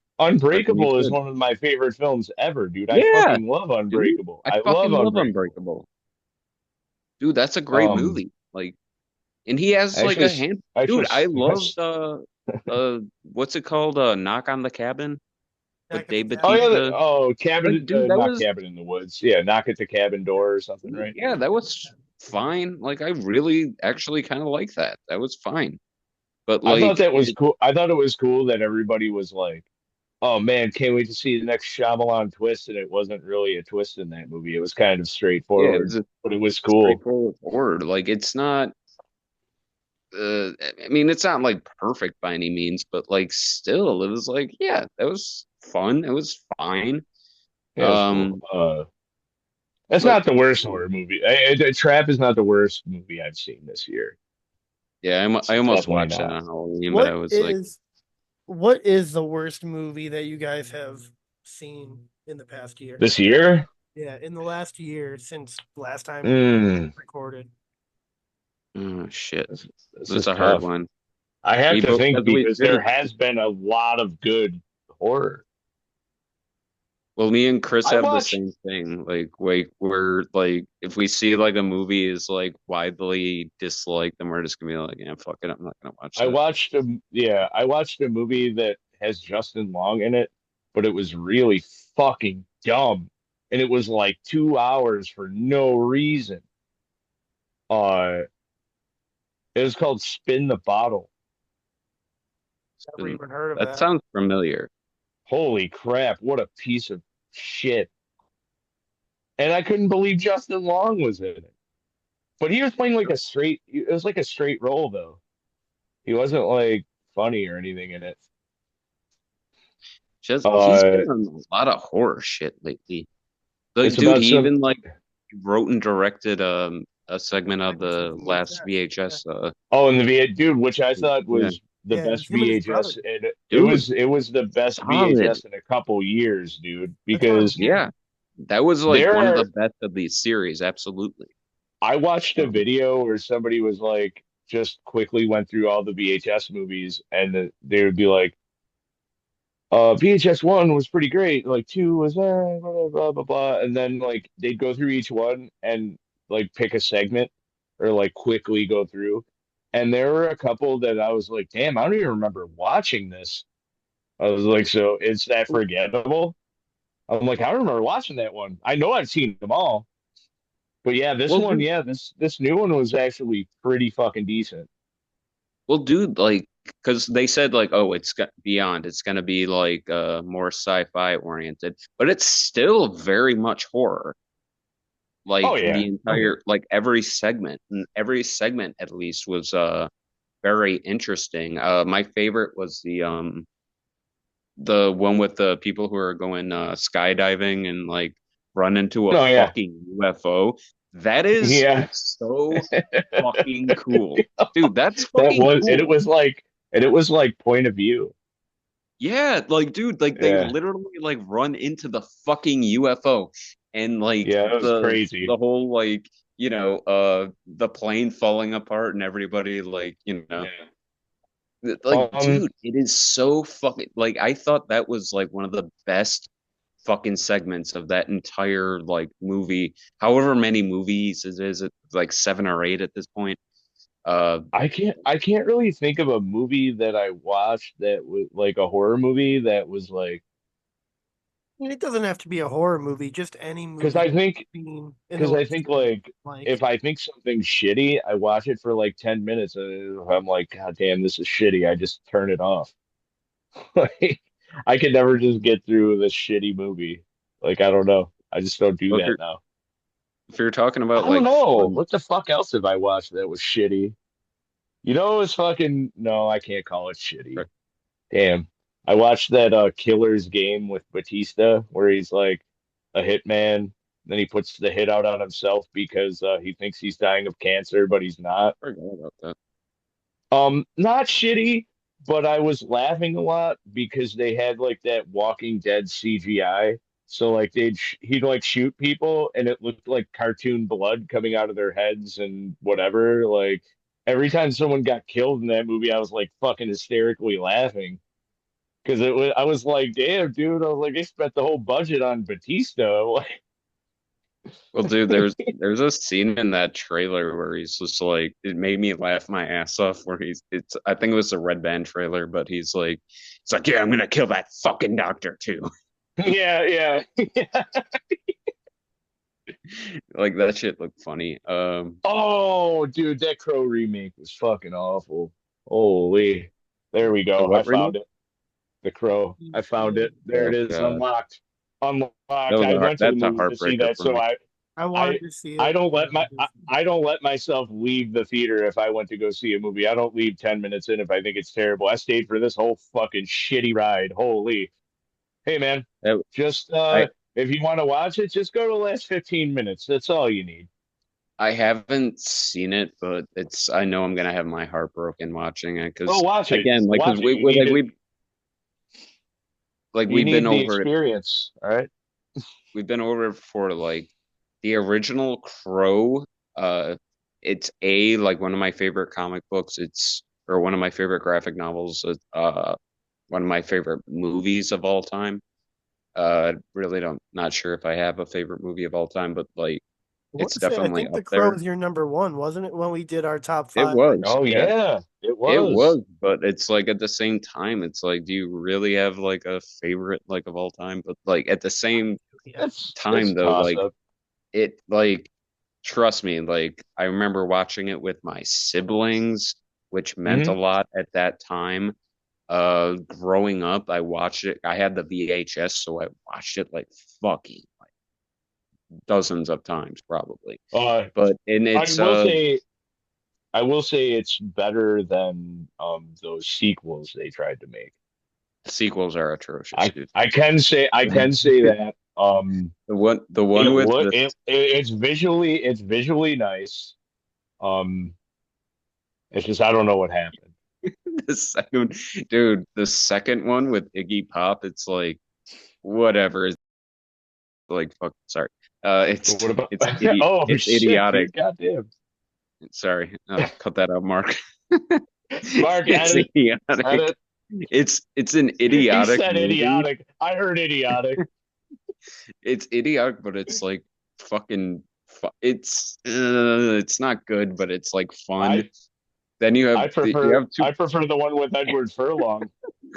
Like when he's Unbreakable is good, one of my favorite films ever, dude. I yeah, fucking love dude. Unbreakable. I I love fucking love Unbreakable. Unbreakable, dude. That's a great Um, movie. Like, and he has I like actually, a hand, I dude. I just, loved what's it called? Knock on the Cabin with Back at the Dave oh cabin. yeah, Bautista. cabin, Like, dude, that not was cabin in the woods. Yeah, knock at the cabin door or something, right? yeah, that was fine. Like, I really actually kind of like that. That was fine. But I thought like, that was cool. I thought it was cool that everybody was like, "Oh man, can't wait to see the next Shyamalan twist." And it wasn't really a twist in that movie. It was kind of yeah, it straightforward, was a but it was cool. straightforward word. Like, it's not. I mean, it's not like perfect by any means, but like, still, it was like, yeah, that was fun. It was fine. Yeah, it was cool. Um, It's but not the worst horror movie. Trap is not the worst movie I've seen this year. yeah, It's I almost definitely watched that not. on Halloween, but I What was like, is what is the worst movie that you guys have seen in the past year? This year? Yeah, in the last year since last time we Mm, recorded. oh shit, this, this that's is a hard tough. one. I have We to both think because we because there has been a lot of good horror. well, me and Chris I have the watched same thing. Like we're like, if we see like a movie is like widely disliked, then we're just gonna be like, yeah, fuck it, I'm not gonna watch that. I watched a movie that has Justin Long in it, but it was really fucking dumb. And it was like 2 hours for no reason. Uh it was called Spin the Bottle. Never And even heard of that that. sounds familiar. Holy crap, what a piece of shit. And I couldn't believe Justin Long was in it. But he was playing like it was like a straight role though. He wasn't like funny or anything in it. Just he's Uh, been on a lot of horror shit lately. Like, it's dude, about he some, even like wrote and directed a segment I of can see the last VHS. Yeah. VHS. oh, and the dude, which I thought Yeah, was the Yeah, it was best him and his brother. VHS, and dude, it was the best solid. VHS in a couple years, dude, That's what I'm because hearing. Yeah, that was like there one of the are, best of the series. Absolutely. I watched a Um, video where somebody was like, just quickly went through all the VHS movies, and they would be like, VHS one was pretty great. Like two was blah, blah blah blah, and then like they'd go through each one and like pick a segment or like quickly go through. And there were a couple that I was like, damn, I don't even remember watching this. I was like, so it's that forgettable? I'm like, I don't remember watching that one. I know I've seen them all, but yeah, this well, one, dude, yeah, this new one was actually pretty fucking decent. like, because they said like, oh, it's got beyond. It's gonna be like more sci-fi oriented, but it's still very much horror. Oh Like yeah, the oh yeah. entire, like every segment at least was very interesting. My favorite was the one with the people who are going skydiving and like run into a No, yeah, fucking UFO. That is yeah. so fucking cool. Dude, that's That fucking was cool. and it was like point of view. Yeah, like dude, like they Yeah. literally like run into the fucking UFO and like Yeah, that was the crazy. whole like, the plane falling apart and everybody like, Yeah. like Um, dude, it is so fucking like I thought that was like one of the best fucking segments of that entire like movie. However many movies it is, it's like seven or eight at this point. Uh, I can't really think of a movie that I watched that was like a horror movie that was like And it doesn't have to be a horror movie, just any because movie I think being in the because I list think that you like like. if I think something's shitty, I watch it for like 10 minutes and if I'm like, God damn, this is shitty. I just turn it off. Like I could never just get through this shitty movie. Like I don't know. I just don't do well, that now. if you're talking I about don't like know. fun, What the fuck else have I watched that was shitty? You know, it's fucking no, I can't call it shitty. Damn. I watched that Killer's Game with Batista where he's like a hitman, then he puts the hit out on himself because he thinks he's dying of cancer, but he's not. I forgot about that. Not shitty, but I was laughing a lot because they had like that Walking Dead CGI. So like he'd like shoot people and it looked like cartoon blood coming out of their heads and whatever. Like every time someone got killed in that movie, I was like fucking hysterically laughing because I was like, damn, dude. I was like, they spent the whole budget on Batista. Well, dude, there's a scene in that trailer where he's just like it made me laugh my ass off where it's I think it was a Red Band trailer, but he's like, yeah, I'm gonna kill that fucking doctor too. Yeah, yeah, yeah. Like that shit looked funny. Oh, dude, that Crow remake was fucking awful. Holy. There we The go. I what found remake? it. The Crow. I found it. There it Oh is. god, Unlocked. Unlocked. I went to the that's a movies to see heartbreaker that, for so me. I wanted I to see I it. don't let I don't let myself leave the theater if I went to go see a movie. I don't leave 10 minutes in if I think it's terrible. I stayed for this whole fucking shitty ride. Holy. Hey man, That- just I if you want to watch it, just go to the last 15 minutes. That's all you need. I haven't seen it, but it's I know I'm gonna have my heart broken watching it Oh, because watch it. again, like because Watch it. we like You we've been need the over it experience. All right. we've been over it for like the original Crow. Uh, it's a like one of my favorite comic books. It's or one of my favorite graphic novels. One of my favorite movies of all time. Really don't not sure if I have a favorite movie of all time, but like I want it's to say, I definitely think The up Crow there. is your number one, wasn't it? When we did our top It five, like, was, Oh yeah, yeah, it it was. was, but it's like at the same time, it's like, do you really have like a favorite like of all time? But like at the same yeah. It's time a though, toss like up. it like trust me, like I remember watching it with my siblings, which meant a Hmm. lot at that time. Growing up, I watched it. I had the VHS, so I watched it like fucking like dozens of times probably. Uh, But and I it's will say, I will say it's better than those sequels they tried to make. sequels are atrocious, dude. I can say that The one with the it's visually nice. Um, it's just I don't know what happened. the second dude, the second one with Iggy Pop, it's like whatever. It's like fuck. Sorry. But what about? Oh it's shit, idiotic. dude! Goddamn. Sorry. Cut that out, Mark. Mark, It's edit, idiotic. edit. It's an He idiotic said movie. idiotic. I heard idiotic. It's idiotic, but it's like fucking. It's not good, but it's like fun. I Then you have two. I prefer the one with Edward Furlong.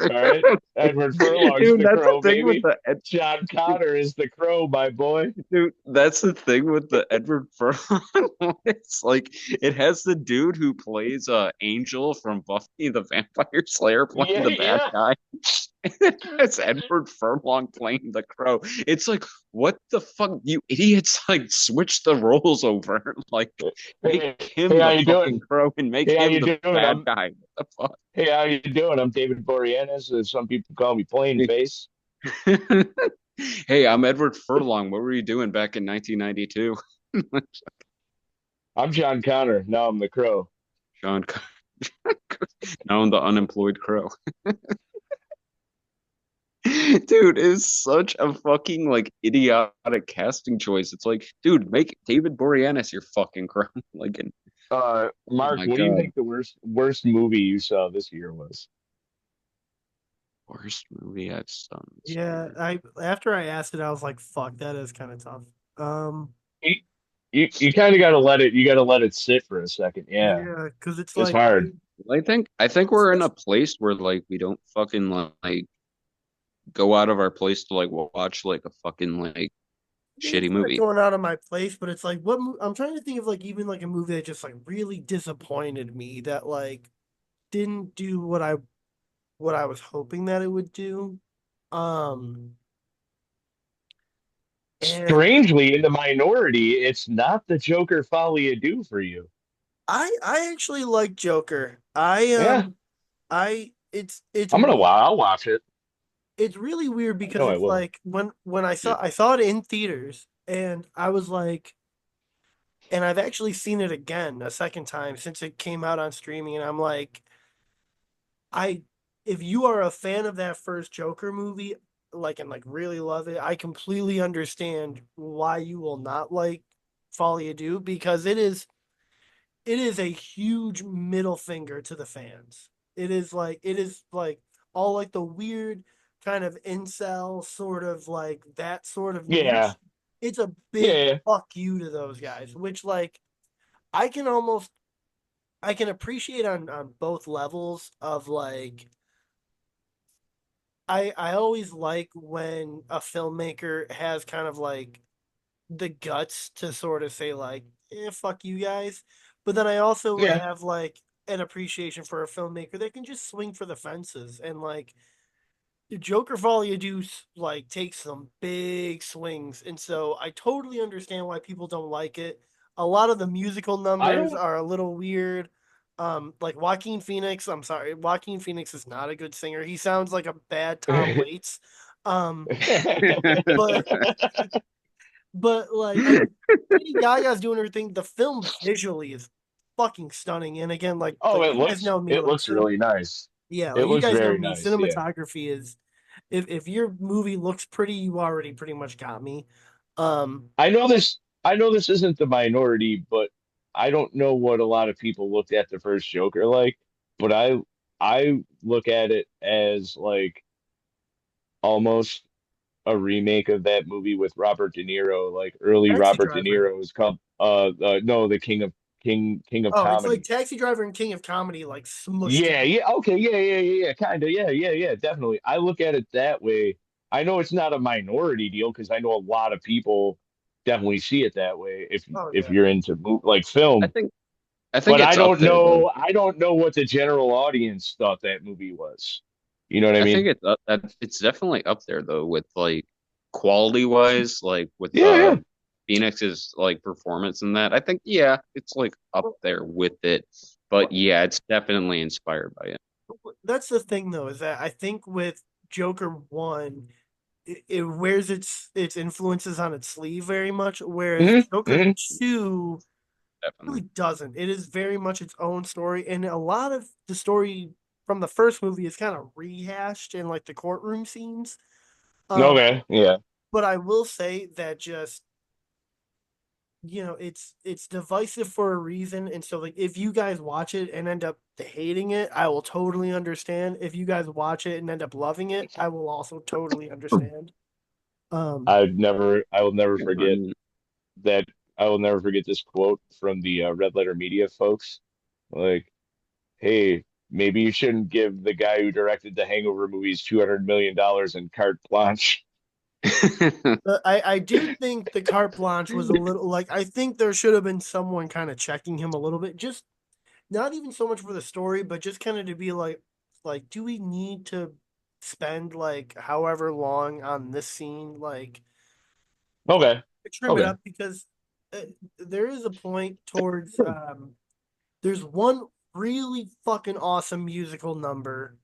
All right, Edward Furlong's Dude, the that's the crow, thing with baby. John Connor is the crow, my boy. dude, that's the thing with the Edward Furlong one. It's like it has the dude who plays Angel from Buffy the Vampire Slayer playing Yeah, the bad yeah. guy. It's Edward Furlong playing the crow. It's like, what the fuck, you idiots! Like, switch the roles over. Like, make Hey, hey, him how the you fucking doing? crow and make Hey, how him you the doing? bad guy. What the fuck? Hey, how you doing? I'm David Boreanaz. As some people call me Plain Face. Hey, I'm Edward Furlong. What were you doing back in 1992? I'm John Connor. Now I'm the crow. Sean, now I'm the unemployed crow. Dude, it's such a fucking like idiotic casting choice. It's like, dude, make David Boreanaz your fucking crow. Like, oh Mark, my what do you God, think the worst movie you saw this year was? worst movie I've done this Yeah, year. I after I asked it, I was like, "Fuck, that is kind of tough." Um, you kind of got to let it. You got to let it sit for a second. Yeah, Yeah, because it's it's like hard. I think we're in a place where like we don't fucking like go out of our place to like watch like a fucking like it's shitty not movie. going out of my place, but it's like I'm trying to think of like even like a movie that just like really disappointed me that like didn't do what I was hoping that it would do. Um, and Strangely, in the minority, it's not the Joker folly do for you. I actually like Joker. I Yeah, I it's I'm gonna. weird. I'll watch it. It's really weird I because know I it's will. like when Yeah. I saw it in theaters and I was like, and I've actually seen it again a second time since it came out on streaming, and I'm like, I if you are a fan of that first Joker movie, like and like really love it, I completely understand why you will not like Folie à Deux because it is a huge middle finger to the fans. It is like all like the weird kind of incel sort of like that sort of Yeah, niche. It's a big yeah, fuck you to those guys, which like I can almost I can appreciate on both levels of like I always like when a filmmaker has kind of like the guts to sort of say like, fuck you guys. But then I also yeah. have like an appreciation for a filmmaker that can just swing for the fences and like Joker Folie do like takes some big swings, and so I totally understand why people don't like it. A lot of the musical I numbers don't. are a little weird. Like Joaquin Phoenix, I'm sorry, Joaquin Phoenix is not a good singer. He sounds like a bad Tom Waits. Um, but like I mean, Lady Gaga's doing her thing. The film visually is fucking stunning, and again, Oh, you guys know me, it like looks cinema, really nice. yeah, It like you looks guys know very me. nice. Yeah. Cinematography is if your movie looks pretty, you already pretty much got me. Um, I know this isn't the minority, but I don't know what a lot of people looked at the first Joker like, but I look at it as like almost a remake of that movie with Robert De Niro, like early Taxi Robert De Driver. Niro was called no, the King of Oh, it's like Comedy. Taxi Driver and King of Comedy, like smushed Yeah, together. yeah, okay, yeah, kind of, yeah, definitely. I look at it that way. I know it's not a minority deal because I know a lot of people definitely see it that way Oh if yeah. you're into like I film. think I think But it's up there though. I don't know what the general audience thought that movie was. You know what I I think mean? it's definitely up there though with like quality wise, like with Yeah, yeah. Phoenix's like performance in that. I think yeah, it's like up Well, there with it. But yeah, it's definitely inspired by it. that's the thing though, is that I think with Joker one, it wears its influences on its sleeve very much, whereas Hmm. Joker Hmm. two really Definitely. doesn't. It is very much its own story, and a lot of the story from the first movie is kind of rehashed in like the courtroom scenes. Um, Okay, yeah. but I will say that just it's divisive for a reason, and so like if you guys watch it and end up hating it, I will totally understand. If you guys watch it and end up loving it, I will also totally understand. Um, I will never Yeah, I forget mean, that. I will never forget this quote from the Red Letter Media folks. Like, hey, maybe you shouldn't give the guy who directed the Hangover movies $200 million in carte blanche. but I do think the carte blanche was a little like I think there should have been someone kind of checking him a little bit, just not even so much for the story, but just kind of to be like, do we need to spend like however long on this scene? Like, Okay, trim it okay. up because uh, there is a point towards there's one really fucking awesome musical number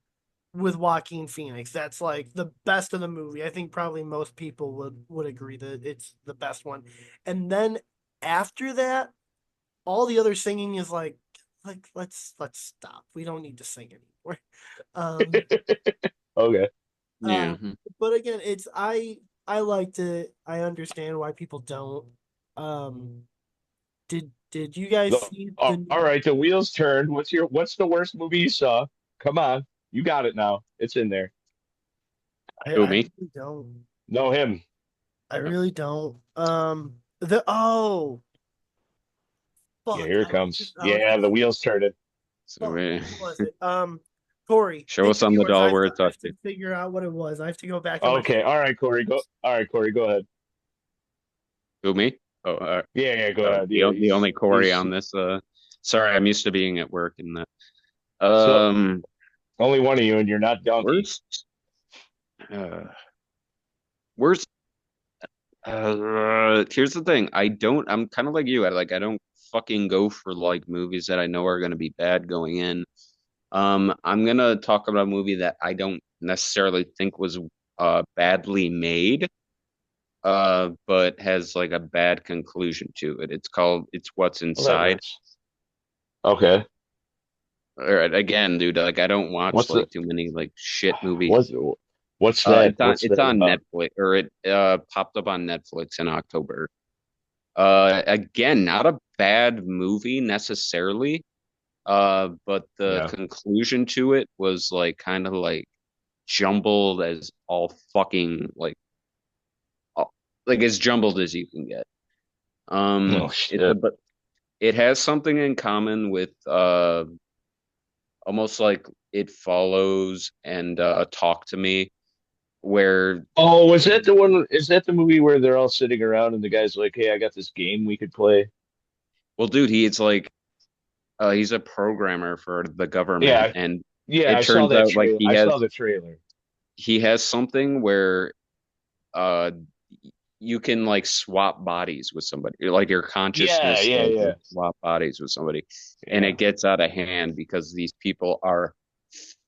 with Joaquin Phoenix. That's like the best of the movie. I think probably most people would agree that it's the best one. And then after that, all the other singing is like let's stop. We don't need to sing anymore. Um Okay. uh yeah. but again, I liked it. I understand why people don't. Um did you guys see the All right, the wheels turned. What's the worst movie you saw? Come on. You got it now. It's in there. Who I me? really don't. No him. I really don't. The oh Yeah, Fuck, here it comes. I was Yeah, the just wheels started. So fuck. What was it? Corey, show think us of on the yours. doll where it's I up have to. to figure out what it was. I have to go back on my Okay, phone. all right, Corey, go. All right, Corey, go ahead. Who, me? Oh, Yeah, go ahead. Yeah, the only Corey he's on this. Sorry, I'm used to being at work and that. so Um, only one of you, and you're not Donkey. worst. Uh, worst. Here's the thing. I'm kind of like you. I don't fucking go for like movies that I know are gonna be bad going in. I'm gonna talk about a movie that I don't necessarily think was badly made, but has like a bad conclusion to it. It's What's Well, that Inside. works. Okay. All right, again, dude, like I don't watch What's the like too many like shit movies. what's what's that? What's It's that on about? Netflix, or it popped up on Netflix in October. Again, not a bad movie necessarily, but the Yeah. conclusion to it was like kind of like jumbled as all fucking all, like as jumbled as you can get. Oh It's a shit. but it has something in common with almost like It Follows and Talk to Me, where Oh, was that the one? Is that the movie where they're all sitting around and the guy's like, "Hey, I got this game we could play." well, dude, it's like he's a programmer for the Yeah, government, and yeah, it I saw turns that out like trailer. I saw the trailer. he has something where uh you can like swap bodies with somebody. Like your Yeah, consciousness yeah, like yeah, swap bodies with somebody, and it yeah. gets out of hand because these people are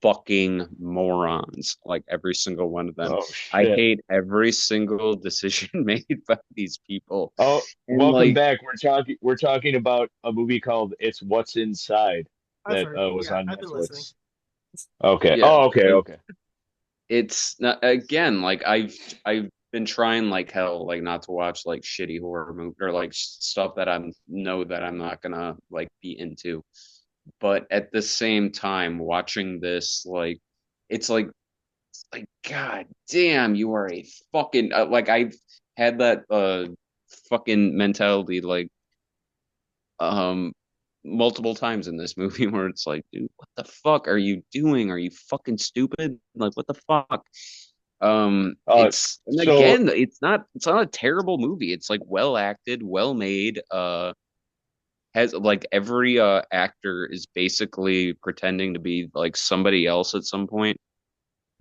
fucking morons, like every single one of them. Oh I shit. hate every single decision made by these people. Oh, And welcome like, back. We're talking about a movie called "It's What's Inside" I've that heard. was Yeah, on I've been listening. Netflix. Okay. yeah, Oh, okay, like okay. it's not, again, like I've been trying like hell like not to watch like shitty horror movie or like stuff that I'm know that I'm not gonna like be into. But at the same time, watching this, like it's like God damn, you are a fucking like I've had that fucking mentality like um multiple times in this movie where it's like, dude, what the fuck are you doing? Are you fucking stupid? Like what the fuck? Uh, It's, and so again, it's not a terrible movie. It's like well acted, well made, has like every actor is basically pretending to be like somebody else at some point,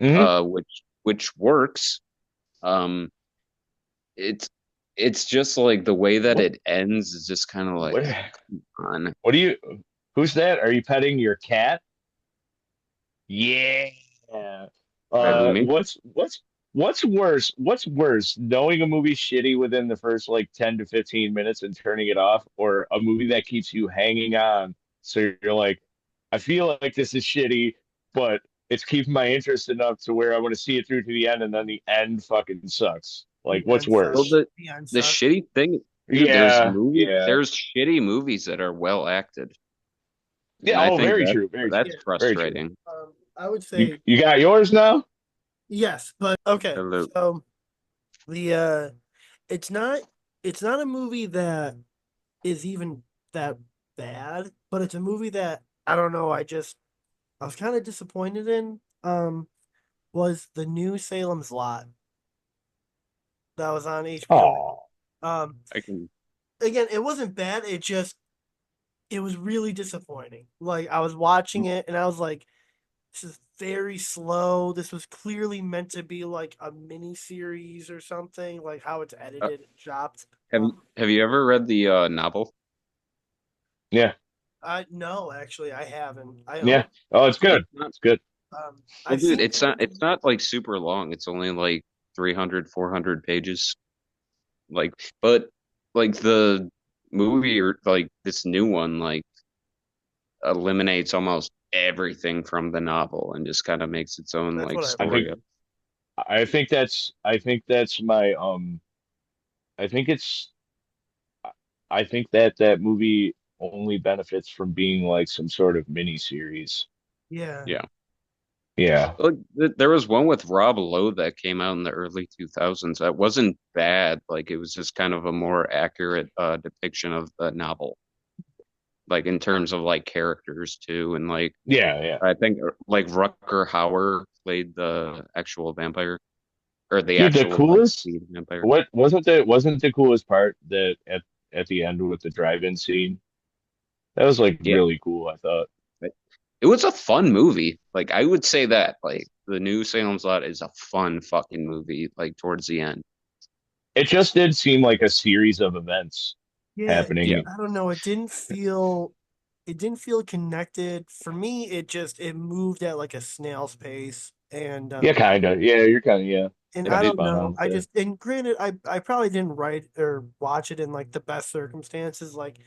mhm. which works. Um, it's it's just like the way that what it ends is just kind of like, what oh, come on. what do you? Who's that? Are you petting your cat? Yeah. Who, me? What's worse? What's worse? Knowing a movie's shitty within the first like 10 to 15 minutes and turning it off, or a movie that keeps you hanging on. So you're like, I feel like this is shitty, but it's keeping my interest enough to where I want to see it through to the end, and then the end fucking sucks. Like, The what's end Well, sucks. worse? The end the sucks. shitty thing, dude, Yeah, yeah. there's shitty movies that are well acted, and Yeah, I oh, think very true, very true, that's Yeah. very true. frustrating. I would You say you got yours now? yes, but okay. Hello. So the it's not it's not a movie that is even that bad, but it's a movie that I don't know, I was kind of disappointed in. Was the new Salem's Lot that was on HBO. Oh, Um I can. again, it wasn't bad, it was really disappointing. Like I was watching it and I was like, this is very slow. This was clearly meant to be like a mini series or something, like how it's Uh, edited and chopped. have you ever read the novel? yeah, I no, actually, I haven't. I yeah. own. Oh, it's good. It's not. It's good. Well, I've dude, seen clips. it's not like super long. It's only like 300, 400 pages. Like, but like the movie or like this new one, like eliminates almost everything from the novel and just kind of makes its own That's like what I've I heard. think story. I think that's my I think it's I think that that movie only benefits from being like some sort of mini series. Yeah, Yeah. Yeah. Look, there was one with Rob Lowe that came out in the early 2000s that wasn't bad. Like it was just kind of a more accurate depiction of the novel. like in terms of like characters too, and like Yeah, yeah. I think like Rutger Hauer played the actual vampire or the Dude, the actual like coolest lead vampire. what wasn't the coolest part that at the end with the drive-in scene? That was like Yeah, really cool, I thought. it was a fun movie. Like I would say that like the new Salem's Lot is a fun fucking movie. Like towards the end. It just did seem like a series of events Yeah, Yeah. happening. I don't know. It didn't feel connected. For me, it moved at like a snail's pace. And Yeah, kind of. Yeah, you're kind of yeah. I Yeah, don't spot know. on there. And granted, I probably didn't write or watch it in like the best circumstances. Like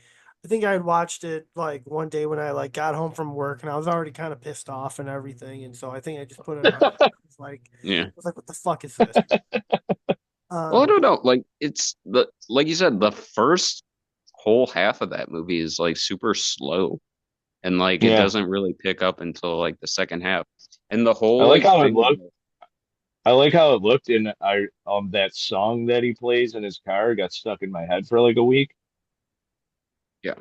I think I had watched it like one day when I like got home from work and I was already kind of pissed off and everything. And so I think I just put it on. Yeah. I was like, what the fuck is this? Well, I Um, don't know. Like it's the like you said, the first whole half of that movie is like super slow, and like it Yeah. doesn't really pick up until like the second half. And the I whole like like how it thing looked. about I like how it looked in I that song that he plays in his car got stuck in my head for like a week. yeah.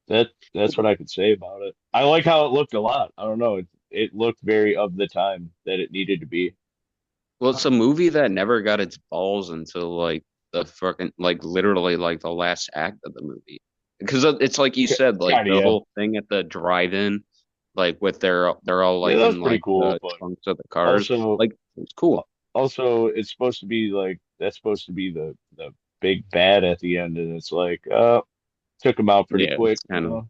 That's what I could say about it. I like how it looked a lot. I don't know. It looked very of the time that it needed to be. Well, it's a movie that never got its balls until like the fucking like literally like the last act of the movie. Because it's like you said, like Kind of, the yeah. whole thing at the drive-in, like with they're all Yeah, like that was in pretty like cool, the but trunks of the cars. also Like it's cool. also it's supposed to be like that's supposed to be the big bad at the end, and it's like took him out pretty Yeah, quick, it's kind of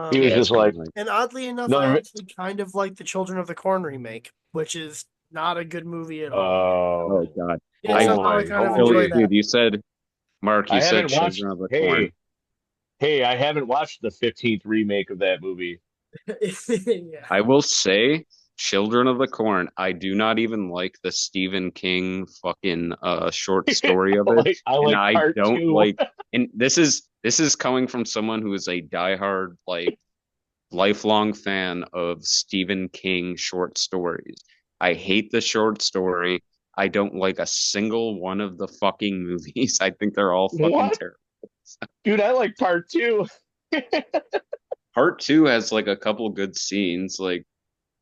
He was um, yeah, it's just kind of like, like and oddly enough, I no, actually kind of like the Children of the Corn remake, which is not a good movie at all. oh God. Yet I somehow I boy, kind of enjoy holy. that. dude, you said Mark, you I said haven't watched, Children of the Corn. hey, I haven't watched the 15th remake of that movie. Yeah. I will say, Children of the Corn, I do not even like the Stephen King fucking short story of it. I And like I part don't two. like and this is coming from someone who is a diehard, like lifelong fan of Stephen King short stories. I hate the short story. I don't like a single one of the fucking movies. I think they're all fucking What? terrible. Dude, I like part two. Part two has like a couple good scenes. Like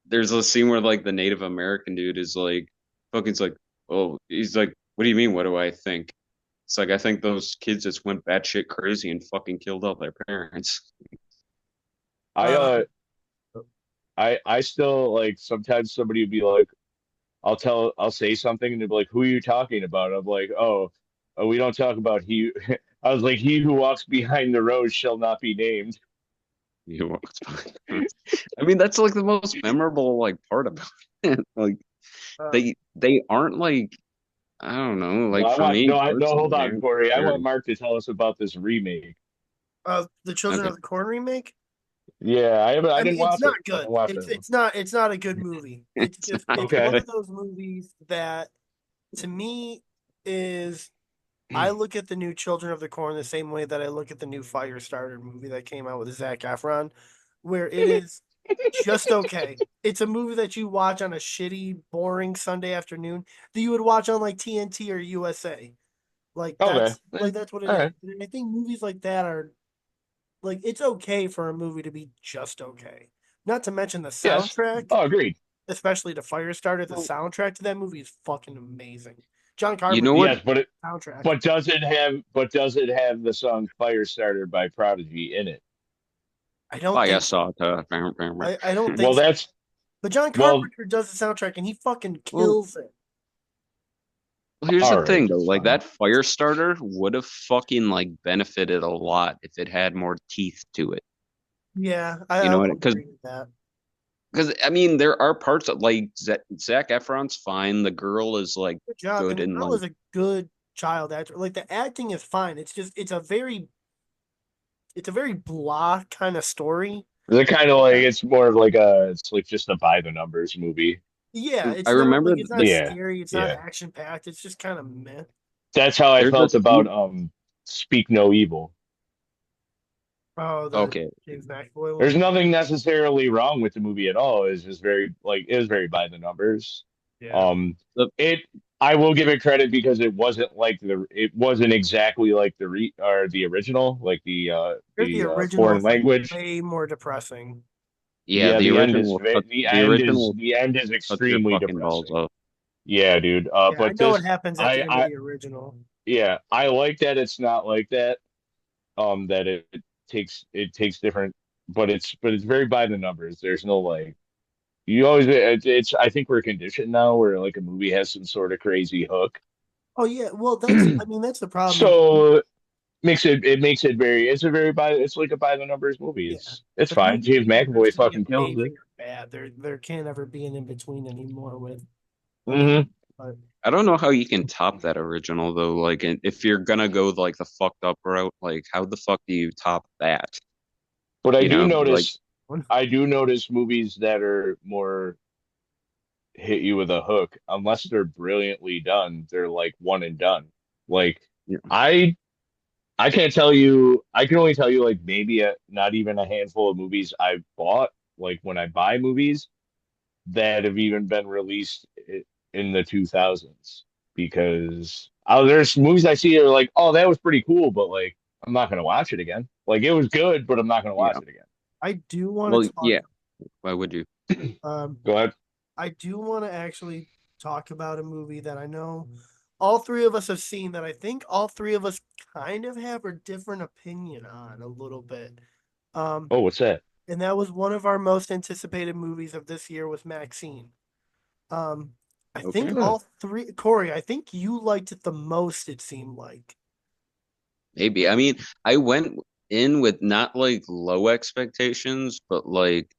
there's a scene where like the Native American dude is like fucking's like, oh, he's like, what do you mean? What do I think? It's like I think those kids just went batshit crazy and fucking killed all their parents. I Um, I still like sometimes somebody would be like, I'll say something and they'll be like, who are you talking about? I'm like, we don't talk about he. I was like, he who walks behind the rose shall not be named. You walked by. I mean, that's like the most memorable like part about it. Like uh, they aren't like I don't know, No, like for me no, hold personally, they on, aren't Corey. I want scary. Mark to tell us about this remake. the Children Okay. of the Corn remake. Yeah, I I mean, didn't it's watch not it. I good. didn't watch it. It's not a good movie. It's not It's one Okay. good. of those movies that to me is I look at the new Children of the Corn the same way that I look at the new Firestarter movie that came out with Zac Efron, where it is just okay. It's a movie that you watch on a shitty, boring Sunday afternoon that you would watch on like TNT or USA. Like Okay. that's what it All is. right. And I think movies like that are like it's okay for a movie to be just okay. Not to mention the Yes. soundtrack, Oh, agreed. especially to Firestarter. The soundtrack to that movie is fucking amazing. John You know Carpenter what? Yes, but soundtrack. does it have the song Firestarter by Prodigy in it? I don't I think saw so. it. I don't think Well, so. that's But John well, Carpenter does the soundtrack and he fucking Well, kills it. here's the all right, thing though, that's like fine. that fire starter would have fucking like benefited a lot if it had more teeth to it. Yeah, You I know will what? agree with that. Because I mean, there are parts of like Zac Efron's fine. The girl is like Good job. good And the and girl like is a good child actor. Like the acting is fine. It's just it's a very blah kind of story. They're kind of like yeah. it's more of like a it's like just a by the numbers movie. Yeah, I it's not remember like it's not the Yeah, scary, it's not yeah. action packed, it's just kind of meh. That's how I there's a felt about scene. Speak No Evil. Oh, the Okay, James McAvoy There's one. nothing necessarily wrong with the movie at all. It's just very like it was very by the numbers. Yeah. Um, the it I will give it credit because it wasn't exactly like the original, like The the original foreign is like language. way more depressing. Yeah, Yeah, the original, the original the end is cuts your extremely fucking balls depressing. off. Yeah, dude. Yeah, I But know what this happens at the I end of I the original. yeah, I like that it's not like that. That it takes different, but it's very by the numbers. There's no like you always it's I think we're conditioned now where like a movie has some sort of crazy hook. Oh yeah, well that's I mean that's the problem is So makes it very it's like a by the numbers movie. yeah. It's The fine. movies James can either McAvoy be fucking kills amazing it. or bad. There can't ever be an in between anymore with a movie. Hmm. But I don't know how you can top that original though. Like, if you're gonna go like the fucked up route, like how the fuck do you top that? But You know, like I do notice movies that are more hit you with a hook, unless they're brilliantly done, they're like one and done. Like you I I can't tell you. I can only tell you like maybe not even a handful of movies I've bought. Like when I buy movies that have even been released in the 2000s, because there's movies I see that are like, oh, that was pretty cool, but like I'm not gonna watch it again. Like it was good, but I'm not gonna watch yeah. it again. I do want Well, to talk yeah. Why would you? um Go ahead. I do want to actually talk about a movie that I know all three of us have seen that I think all three of us kind of have a different opinion on a little bit. Um, Oh, what's that? and that was one of our most anticipated movies of this year was Maxine. I think Okay. Hmm. all three, Corey, I think you liked it the most, it seemed like. Maybe. I mean, I went in with not like low expectations, but like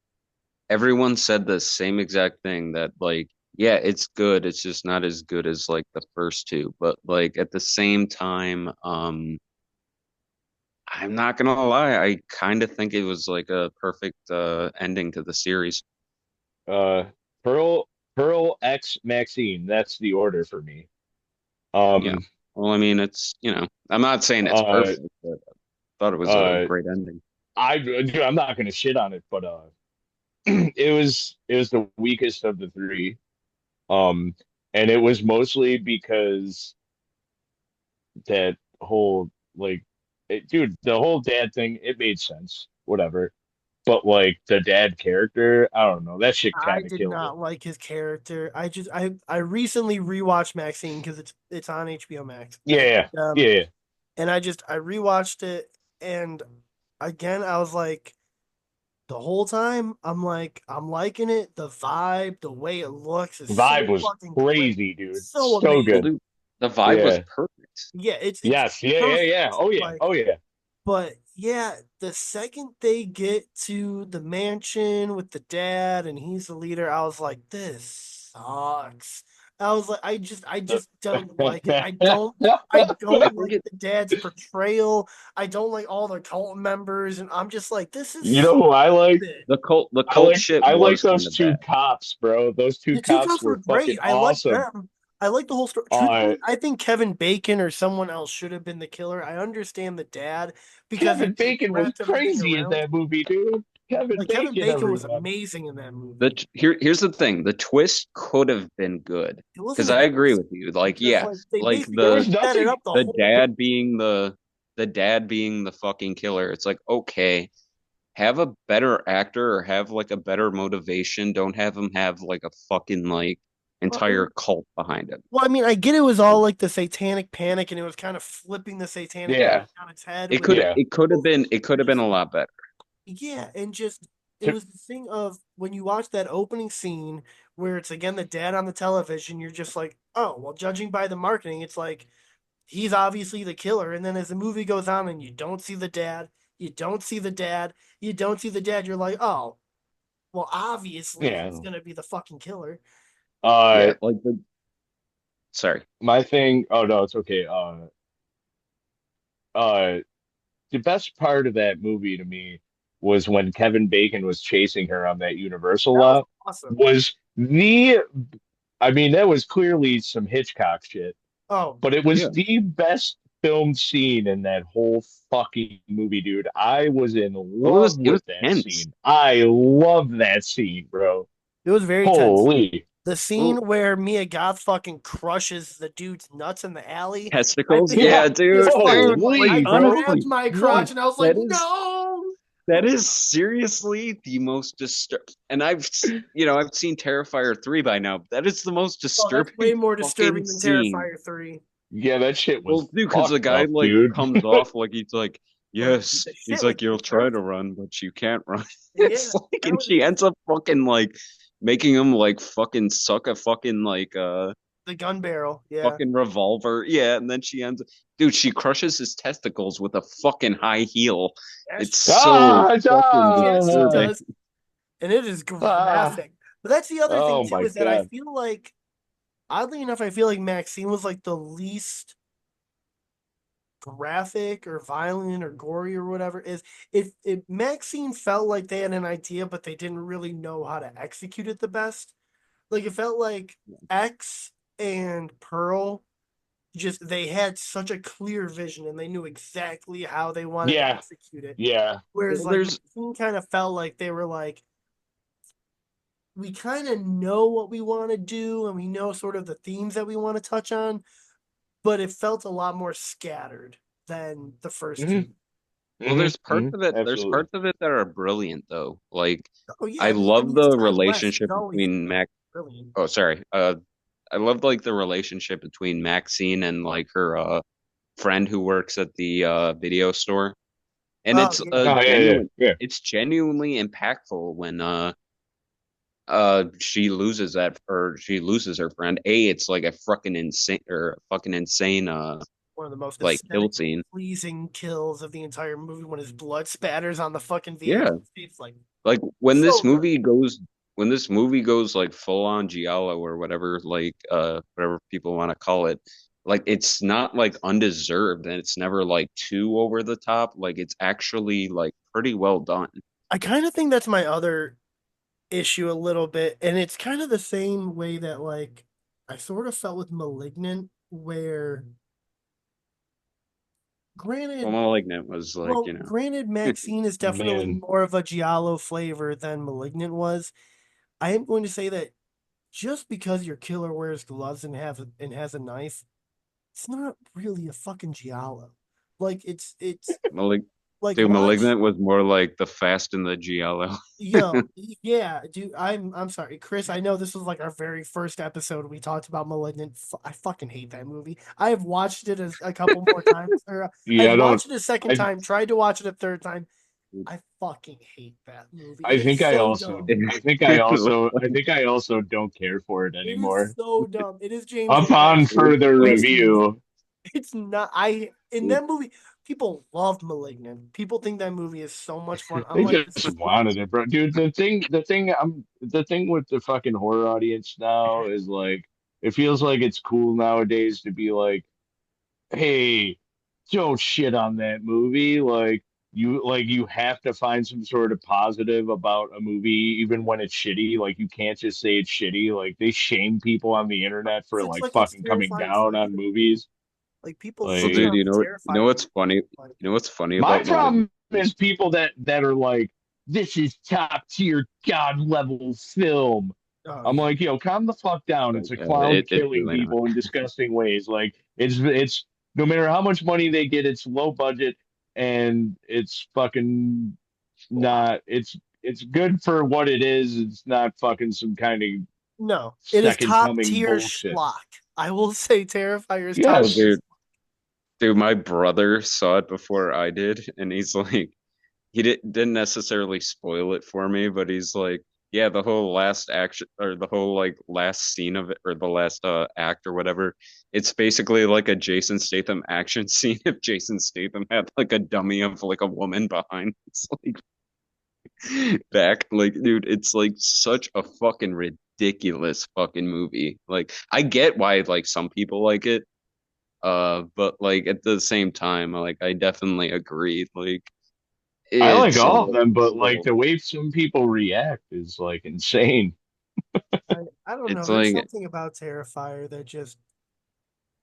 everyone said the same exact thing that like, yeah, it's good. It's just not as good as like the first two. But like at the same time, I'm not gonna lie, I kind of think it was like a perfect ending to the series. Uh, Pearl, Pearl X Maxine. That's the order for me. Yeah. Um, Well, I mean, I'm not saying it's uh, perfect, but I thought it was a uh, great ending. dude, I'm not gonna shit on it, but it was the weakest of the three. Um, and it was mostly because that whole like, dude, the whole dad thing, it made sense, whatever. But like the dad character, I don't know, that shit I kind of did killed it. not like his character. I recently rewatched Maxine because it's on HBO Max. Yeah, yeah, And I rewatched it and again I was like the whole time I'm like I'm liking it. The vibe, the way it looks is vibe so was fucking great. crazy, dude, So so Well, amazing. good. dude, the vibe was Yeah, perfect. Yeah, it's yes, yeah, yeah, yeah. perfect. Oh yeah, Like oh yeah. but yeah, the second they get to the mansion with the dad and he's the leader, I was like, this sucks. I was like, I The- just don't like it. I I don't think like it the dad's portrayal. I don't like all the cult members, and I'm just like, this is You know who I like? stupid. the cult shit I like was kind those of two bad. cops, bro. Those two The two cops cops were were fucking great. I like awesome. them. I like the whole story. Uh, Truthfully, I think Kevin Bacon or someone else should have been the killer. I understand the dad because it Kevin just Bacon was wrapped everything crazy in around. that movie, dude. Kevin Like Kevin Bacon, Bacon was everyone. amazing in that movie. Here's the thing: the twist could have been good It wasn't because a I agree twist with you. Like, because yeah, like they like basically There was set it nothing. up the the whole time. dad being the dad being the fucking killer. It's like, okay, have a better actor or have like a better motivation. Don't have him have like a fucking like Well, it entire was, cult behind him. well, I mean, I get it was all like the satanic panic, and it was kind of flipping the satanic panic Yeah, on its head It with could yeah. it could have both been movies it were could have been just a lot better. yeah, and just it was the thing of when you watch that opening scene where it's again the dad on the television, you're just like, oh, well, judging by the marketing, it's like he's obviously the killer. And then as the movie goes on and you don't see the dad, you don't see the dad, you don't see the dad, you're like, oh, well, obviously he's Yeah. gonna be the fucking killer. Uh, Yeah, like the sorry. my thing. Oh no, it's okay. Uh, the best part of that movie to me was when Kevin Bacon was chasing her on that Universal That was lot. awesome. Was the, I mean, that was clearly some Hitchcock shit, Oh, but it was Yeah. the best filmed scene in that whole fucking movie, dude. I was in Well, love it was with that tense. scene. I love that scene, bro. it was very tense. Holy. The scene Well, where Mia Goth fucking crushes the dude's nuts in the alley. I testicles, think Yeah. yeah, that is fucking dude. funny. I Holy, bro. grabbed Honestly, my What? crotch and I was like, that is no. that is seriously the most disturb. And I've seen Terrifier 3 by now. That is the most Oh, that's way disturbing more fucking disturbing than scene. Terrifier 3. Yeah, that shit Well, was dude, because the fucked guy up, like dude. comes off like he's like, Like, beat yes, the he's shit with like, you'll the try to person. run, but you can't run. Yeah, It's like, that and was she ends up fucking like making him like fucking suck a fucking like the gun barrel. Yeah. fucking revolver. Yeah, and then dude, she crushes his testicles with a fucking high heel. Yes, It's so Ah, fucking yes, she ah, disturbing. does. And it is ah. graphic. But that's the other thing Oh too, my is that I God. feel like, oddly enough, I feel like Maxine was like the least graphic or violent or gory or whatever. Is if Maxine felt like they had an idea, but they didn't really know how to execute it the best. Like it felt like X and Pearl just they had such a clear vision and they knew exactly how they wanted to Yeah, execute it. yeah. Whereas Well, like there's Maxine kind of felt like they were like, we kind of know what we want to do and we know sort of the themes that we want to touch on, but it felt a lot more scattered than the first Hmm. two. Well, Hmm. Hmm. there's Absolutely. parts of it that are brilliant though. Like Oh yeah, I I love mean it's the Ty West. He's relationship always between Mac brilliant. oh sorry. I love like the relationship between Maxine and like her friend who works at the video store. And Oh yeah. Oh yeah, yeah, yeah. it's genuinely impactful when she loses her friend. It's like a fucking insane One of the most like kill aesthetically scene. pleasing kills of the entire movie when his blood spatters on the fucking Yeah. vehicle. It's like Like so good. when this movie goes like full on giallo or whatever, like whatever people want to call it, like it's not like undeserved and it's never like too over the top. Like it's actually like pretty well done. I kind of think that's my other issue a little bit, and it's kind of the same way that like I sort of felt with Malignant, where Well, granted, Malignant was like, well, granted, Maxine is definitely Man. more of a giallo flavor than Malignant was. I am going to say that just because your killer wears gloves and has a knife, it's not really a fucking giallo. Like it's Malig like dude, watch. Malignant was more like the Fast and the Giallo. Yo, yeah, dude. I'm sorry, Chris. I know this was like our very first episode. We talked about *Malignant*. I fucking hate that movie. I have watched it a couple more times, or Yeah, I've I don't. watched it a second I time. Tried to watch it a third time. I fucking hate that movie. It I is think I so also dumb. I think I also don't care for it It is anymore. so dumb. It is James Upon Wan. further It's review, it's not. I in that movie, people love *Malignant*. People think that movie is so much fun. I'm they like, this just is wanted it, bro. Dude, the thing with the fucking horror audience now is like, it feels like it's cool nowadays to be like, hey, don't shit on that movie. Like you have to find some sort of positive about a movie, even when it's shitty. Like you can't just say it's shitty. Like they shame people on the internet for it's like like it's fucking coming Terrifier down 3. on movies. Like people Well, shit dude, Like on the you know Terrifier what's movie. funny? Like, You know what's funny my about Malignant? problem is people that are like, this is top tier god level film. oh I'm yeah, like, yo, calm the fuck down. It's a clown It's killing really not. people in disgusting ways. Like it's no matter how much money they get, it's low budget and it's fucking not it's good for what it is. It's not fucking some kind of no, it is second top coming tier bullshit. schlock. I will say Terrifier is top Oh, Yes. tier. dude, my brother saw it before I did, and he's like, didn't necessarily spoil it for me, but he's like, yeah, the whole last action or the whole like last scene of it or the last act or whatever, it's basically like a Jason Statham action scene if Jason Statham had like a dummy of like a woman behind. It's like back, like, dude, it's like such a fucking ridiculous fucking movie. Like, I get why like some people like it, but like at the same time, like I definitely agree. Like I like it's all of them, but like still the way some people react is like insane. I don't know. it's There's like something about Terrifier that just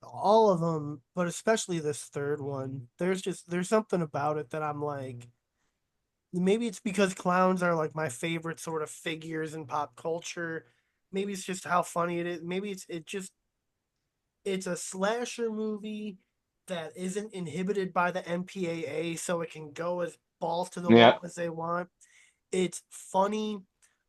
all of them, but especially this third one. There's something about it that I'm like, maybe it's because clowns are like my favorite sort of figures in pop culture. maybe it's just how funny it is. Maybe it's a slasher movie that isn't inhibited by the MPAA, so it can go as balls to the Yeah. wall as they want. It's funny.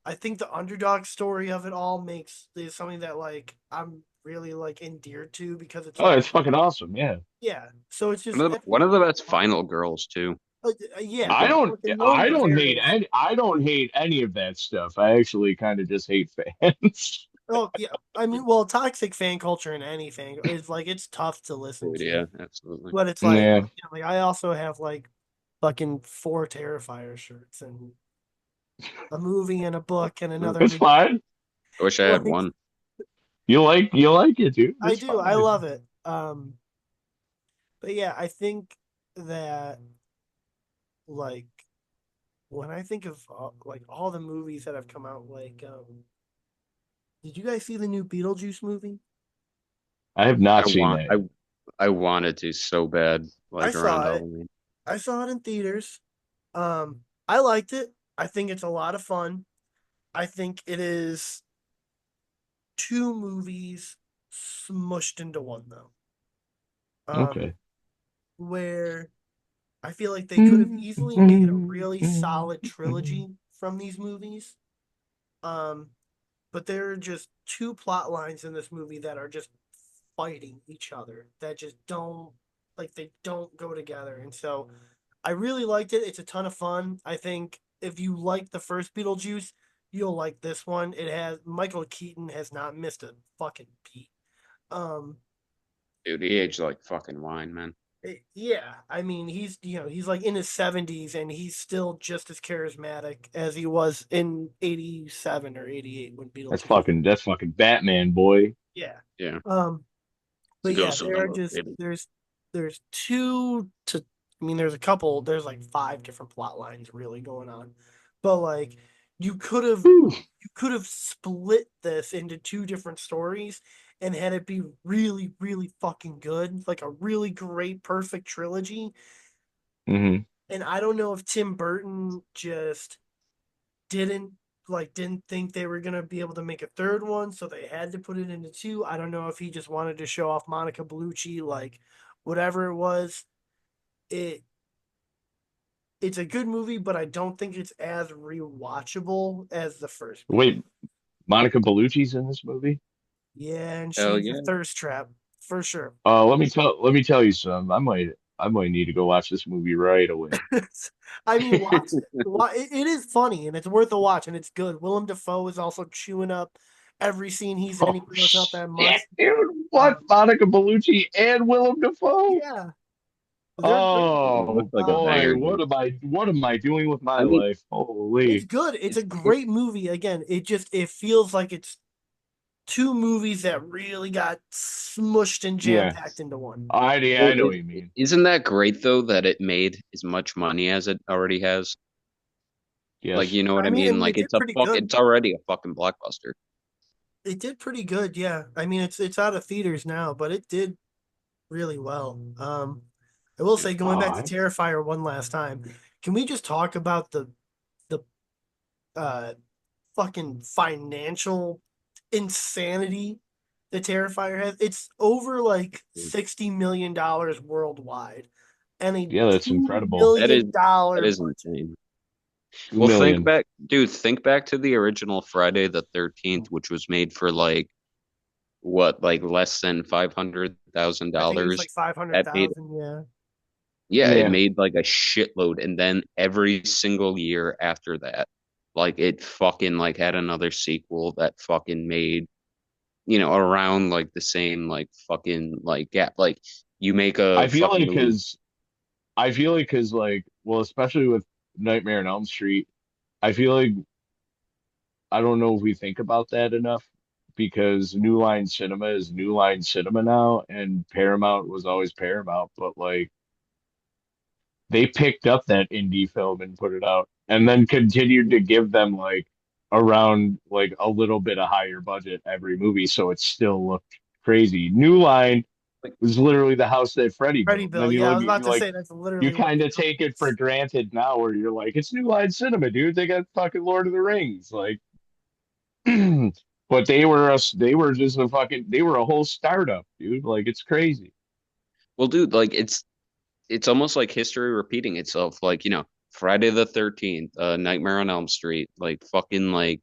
I think the underdog story of it all makes is something that like I'm really like endeared to because it's Oh, like it's fucking awesome. Yeah. yeah. So it's just One of the best final girls too. yeah. Like, Fucking known for various. I don't hate any of that stuff. I actually kind of just hate fans. Oh yeah. I mean, well, toxic fan culture in anything is like it's tough to listen dude, to, yeah, absolutely. but it's like Yeah. like I also have like fucking four Terrifier shirts and a movie and a book and another It's movie. fine. I wish I had Like one. You like it, dude. I It's do. I fine. love it. But yeah, I think that like when I think of like all the movies that have come out, like did you guys see the new Beetlejuice movie? I have I not seen want that I yet. I wanted to so bad, I like around saw it. Halloween. I saw it in theaters. I liked it. I think it's a lot of fun. I think it is two movies smushed into one though. Um, Okay. where I feel like they could have easily made a really solid trilogy from these movies. Um, but there are just two plot lines in this movie that are just fighting each other that just don't like they don't go together. And so I really liked it. It's a ton of fun. I think if you like the first Beetlejuice, you'll like this one. It has Michael Keaton has not missed a fucking beat. Um Dude, he aged like fucking wine, man. yeah, I mean he's like in his 70s and he's still just as charismatic as he was in 87 or 88 when Beetlejuice. That's fucking Batman, boy. Yeah. Yeah. Um It's a but yeah, ghost of there are number just baby. there's two to I mean there's a couple there's like five different plot lines really going on. But like you could have Whew. you could have split this into two different stories and had it be really really fucking good, like a really great perfect trilogy. Hmm. And I don't know if Tim Burton just didn't didn't think they were gonna be able to make a third one, so they had to put it into two. I don't know if he just wanted to show off Monica Bellucci, like whatever it was. It it's a good movie, but I don't think it's as rewatchable as the first Wait, Beetlejuice. Monica Bellucci's in this movie? Yeah, and Hell she's a yeah. thirst trap for sure. Let me tell you some. I might need to go watch this movie right away. I mean, watch it. It is funny and it's worth a watch and it's good. Willem Dafoe is also chewing up every scene he's in, Oh even though it's not that shit, much. dude! What, Um, Monica Bellucci and Willem Dafoe? yeah, they're great. It looks Oh like a boy, banger, dude. what am I doing with my I mean, life? It's Holy. good. It's a it, great movie. Again, it feels like it's two movies that really got smushed and jam Yeah, packed into one. yeah, I well, know what you mean. isn't that great though that it made as much money as it already has? Like, Yes. you know what I I mean, mean? and it Like, did pretty good. it's already a fucking blockbuster. It did pretty good. Yeah. I mean, it's out of theaters now, but it did really well. I will say, going back to I Terrifier one last time, can we just talk about the uh fucking financial insanity the Terrifier has? It's over like $60 million worldwide and a Yeah, that's two incredible. That million is dollar that is budget. insane. Two Well, think million. back, dude, think back to the original Friday the 13th, which was made for like what, like less than I think it was like $500,000. five hundred That made, thousand. Yeah, yeah, it Yeah. made like a shitload. And then every single year after that, like it fucking like had another sequel that fucking made, around like the same like fucking like gap. Like you make a I feel fucking like movie. cause I feel like cause like well, especially with Nightmare on Elm Street, I feel like I don't know if we think about that enough because New Line Cinema is New Line Cinema now, and Paramount was always Paramount, but like they picked up that indie film and put it out, and then continued to give them like around like a little bit of higher budget every movie, so it still looked crazy. New Line Like, was literally the house that Freddie Freddy built. And then Bill. Yeah, I was about you to like say that's you literally what kind they of call take it for it. granted now, where you're like, it's New Line Cinema, dude. They got fucking Lord of the Rings, like. But they were just a fucking they were a whole startup, dude. Like it's crazy. Well, dude, like it's almost like history repeating itself. Like, Friday the 13th, Nightmare on Elm Street, like fucking like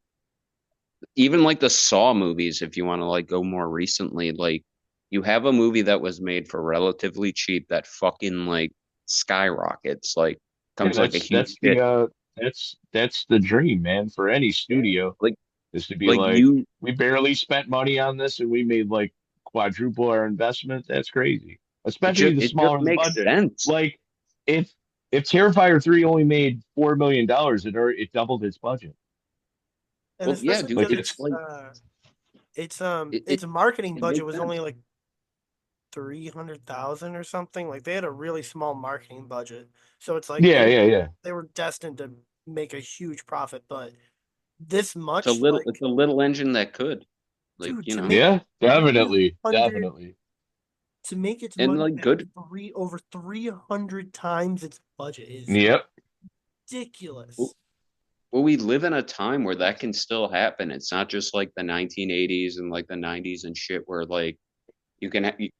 even like the Saw movies, if you want to like go more recently, like you have a movie that was made for relatively cheap that fucking like skyrockets, like Yeah, comes like a huge hit. that's the dream, man, for any Yeah. studio Like is to be like like, you we barely spent money on this and we made like quadruple our investment. That's crazy. Especially the it just smaller the makes budget. sense. Like if if Terrifier 3 only made $4 million, it doubled its budget. And Well, yeah, especially dude, Like because it's it's like it its marketing it budget makes was sense. only like 300,000 or something. Like they had a really small marketing budget. So it's like yeah, yeah, yeah. they were destined to make a huge profit, but this It's a much, little it's like, a little engine that could. Like, dude, to make Yeah, three definitely. hundred Definitely. to make its and money like back good. three over 300 times its budget is Yep. Well, ridiculous. we live in a time where that can still happen. It's not just like the 1980s and like the 90s and shit where like you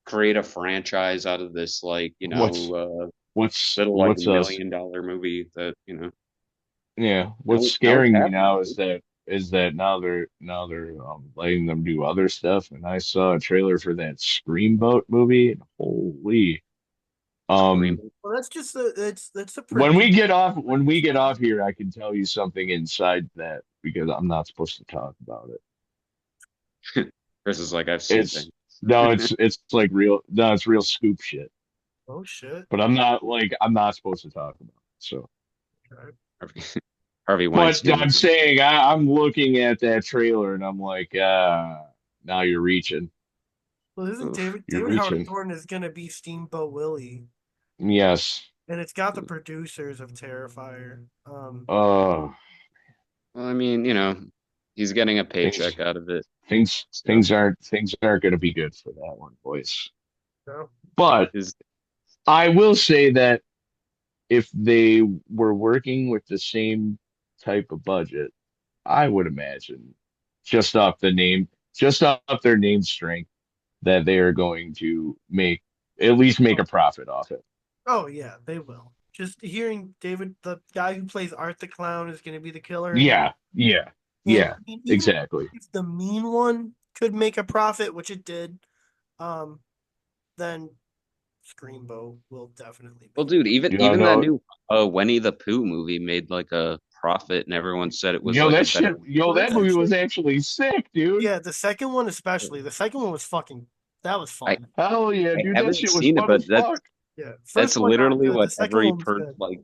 create a franchise out of this like, What's little like what's us $1 million movie that, Yeah, what's now it's scaring me happening, now dude. is that now they're letting them do other stuff, and I saw a trailer for that Screamboat movie, and holy, um, Scream. Well, that's a when we get job. off here, I can tell you something inside that because I'm not supposed to talk about it. Chris is like, I've seen It's things. no, it's like real, no, it's real scoop shit, Oh shit. but I'm not supposed to talk about it. So, Okay. Harvey, Harvey but Weinstein. I'm saying I'm looking at that trailer and I'm like, now you're reaching. Well, isn't Oof. David You're David Howard reaching. Thornton is gonna be Steamboat Willie, Yes. and it's got the producers of Terrifier. Uh, Well, I mean, he's getting a things, paycheck out of it. So things aren't going to be good for that one, boys. No, But his I will say that if they were working with the same type of budget, I would imagine just off the name, just off their name strength, that they are going to make at least make a profit off it. oh yeah, they will. Just hearing David, the guy who plays Art the Clown, is gonna be the killer again. Yeah, yeah, And yeah, I mean, even exactly. if the mean one could make a profit, which it did, um, then Screamboat will definitely well, make. dude, even You don't even that know. new Winnie the Pooh movie made like a profit, and everyone said it was Yo, like a that better. shit, yo, Well, that that's movie actually was actually sick, dude. yeah. The second one, especially, the second one was fucking. That was I fun. Hell yeah, I dude, that haven't shit was seen it, fun but as fuck. Yeah, that's first one not literally good. The what second every one was per good. like.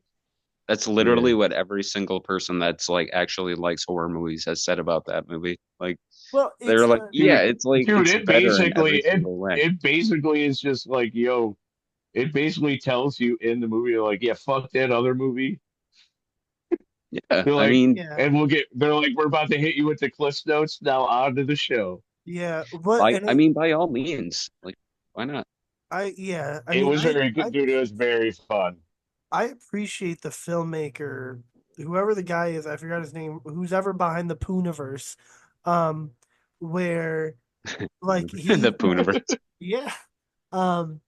That's literally Yeah. what every single person that's like actually likes horror movies has said about that movie. Like Well, they're like, yeah, Dude, it's like dude, it's better in every single way. it basically is just like, yo, it basically tells you in the movie, like, yeah, fuck that other movie. Yeah, They're I like, mean, yeah, and they're like, we're about to hit you with the Cliff Notes now on to the show. yeah. But by and I mean by all means, like why not? yeah. I It mean, was very good, dude. It was very fun. I appreciate the filmmaker, whoever the guy is. I forgot his name. Who's ever behind the Pooniverse, um, where like The he, Pooniverse. yeah, um,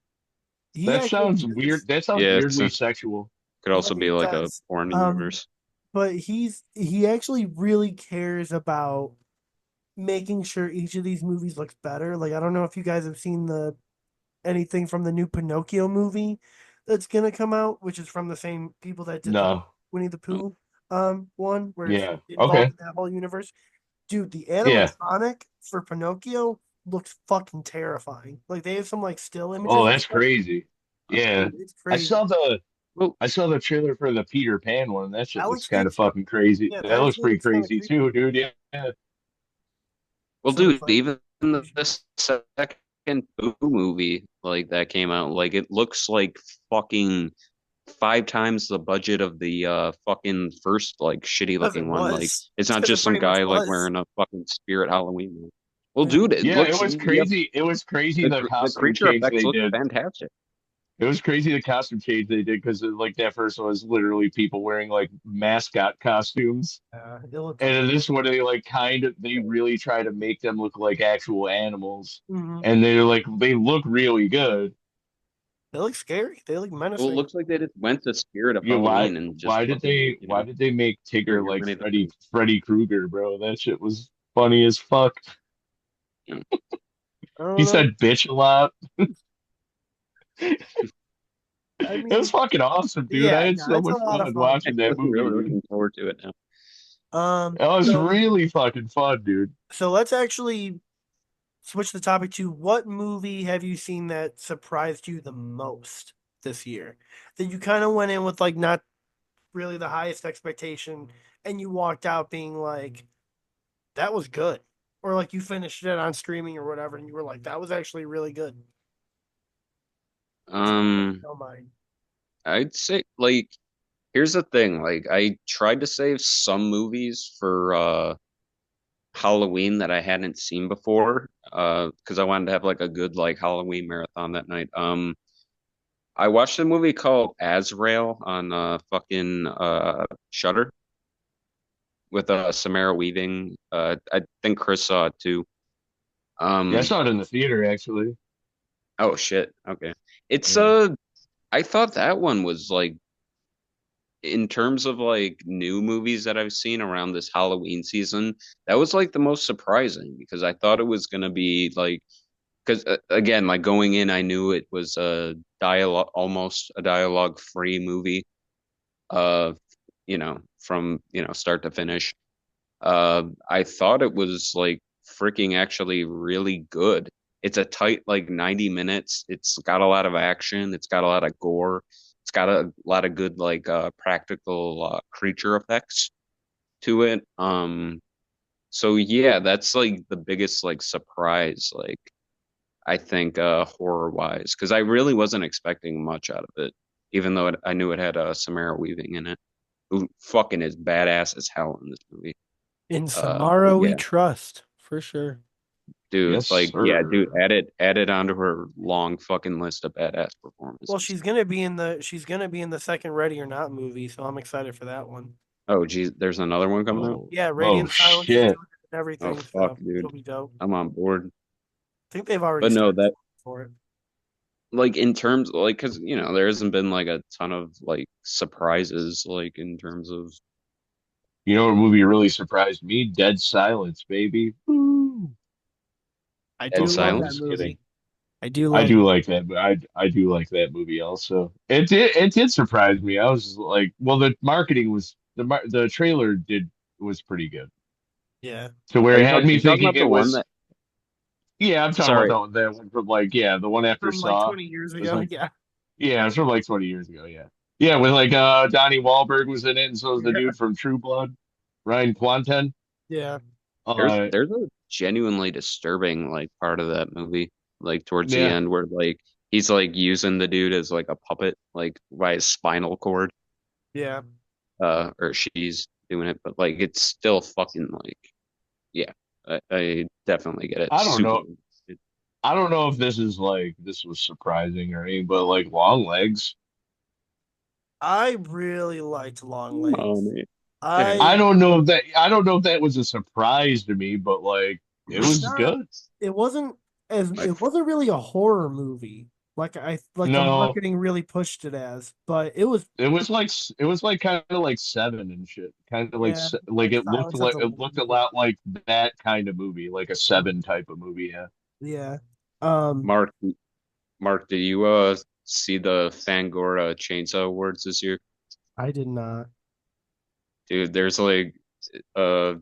he That actually sounds weird. does. That sounds Yeah, weirdly sexual. could Yeah, also be it like a does. porn universe. But he actually really cares about making sure each of these movies looks better. Like I don't know if you guys have seen the anything from the new Pinocchio movie that's gonna come out, which is from the same people that did the No. Winnie the Oh, Pooh one, where it's Yeah. involved Okay. in that whole universe. Dude, the Yeah. animatronic for Pinocchio looks fucking terrifying. Like they have some like still Oh, images and that's stuff. crazy. Yeah. Dude, it's I crazy. saw the well, I saw the trailer for the Peter Pan one. That shit That looks looks kind good of too. fucking crazy. Yeah, That that looks actually pretty looks kind of crazy creepy. too, dude. Yeah. So it's dude, like even the second Boo movie like that came out, like it looks like fucking 5 times the budget of the fucking first like shitty because it looking one. Like was. it's not Because it just some pretty much guy like was. wearing a fucking Spirit Halloween one. Well, Yeah. dude, it Yeah, it looks was yep, crazy. It was crazy the the costume creature change effects they look did. fantastic. It was crazy the costume change they did because like that first one was literally people wearing like mascot costumes. It looked And in great. this one, they really try to make them look like actual animals, Hmm. and they look really good. They look scary. They look Well, it menacing. looks like they just went to Spirit of Yeah, Halloween and just fucking, why did they make here, Tigger here's like Winnie the Pooh. Freddy Krueger, bro? That shit was funny as fuck. Yeah. I don't He know. said bitch a lot. I It was mean, fucking awesome, dude. I yeah, had no, so it's a much lot of fun fun. watching that I'm movie, really dude. looking forward to it now. It was So really fucking fun, dude. let's actually switch the topic to what movie have you seen that surprised you the most this year? That you kind of went in with like not really the highest expectation and you walked out being like, that was good. Or like you finished it on streaming or whatever and you were like, that was actually really good. If you Um, don't mind. I'd say like here's the thing, like I tried to save some movies for Halloween that I hadn't seen before, because I wanted to have like a good like Halloween marathon that night. I watched a movie called Azrael on fucking Shudder with Samara Weaving. I think Chris saw it too. Yeah, I Um, saw it in the theater actually. oh shit, okay. It's Yeah. I thought that one was like in terms of like new movies that I've seen around this Halloween season, that was like the most surprising because I thought it was gonna be like because again, like going in, I knew it was a dialogue, almost a dialogue free movie. Uh, from start to finish. I thought it was like freaking actually really good. It's a tight like 90 minutes. It's got a lot of action. It's got a lot of gore. It's got a lot of good like practical creature effects to it. So yeah, that's like the biggest like surprise like I think horror wise because I really wasn't expecting much out of it, even though I knew it had Samara Weaving in it, who fucking is badass as hell in this movie. In But Samara we yeah, trust, for sure. dude, Yes, like yeah, dude, sir. add it onto her long fucking list of badass Well, performances. she's gonna be in the second Ready or Not movie, so I'm excited for that one. Oh geez, there's another one coming out. Oh, Yeah, oh Radiant Silence is shit. doing it and Oh everything, fuck, so dude, it'll be dope. I'm on board. I think they've already But no, started that for it. like in terms like because there hasn't been like a ton of like surprises like in terms of You know what movie really surprised me? Dead Silence, baby. Woo. I Dead do No, love I'm that Silence. just kidding. movie. I do I love do that. like that. I do like that movie also. It did surprise me. I was just like, well, the marketing was the trailer did was pretty good. Yeah. To where Are it you had talking? me You talking thinking about the it one was, that? yeah, I'm talking about Sorry. that one from like, yeah, the one after From like Saw. 20 years It was ago. like, Yeah. yeah, it was from like 20 years ago. Yeah. Yeah, with like Donnie Wahlberg was in it, and so was the Yeah. dude from True Blood, Ryan Kwanten. Yeah. There's Uh, there's a genuinely disturbing like part of that movie, like towards the yeah, end where like he's like using the dude as like a puppet, like by his spinal cord, Yeah. or she's doing it, but like it's still fucking like yeah, I definitely get it. I don't Super. know. I don't know if this was surprising or anything, but like Long Legs. I really liked Long Legs. Oh man. Yeah. I I don't know if that was a surprise to me, but like it it's was not good. it wasn't My it wasn't really a horror movie. Like the No, marketing really pushed it as, but it was it was like kind of like Seven and shit. Kind of yeah, like like Silence of the it looked a Lambs. lot like that kind of movie, like a Seven type of movie. Yeah. Yeah. Um Mark Mark, did you see the Fangora Chainsaw Awards this year? I did not. Dude, there's like uh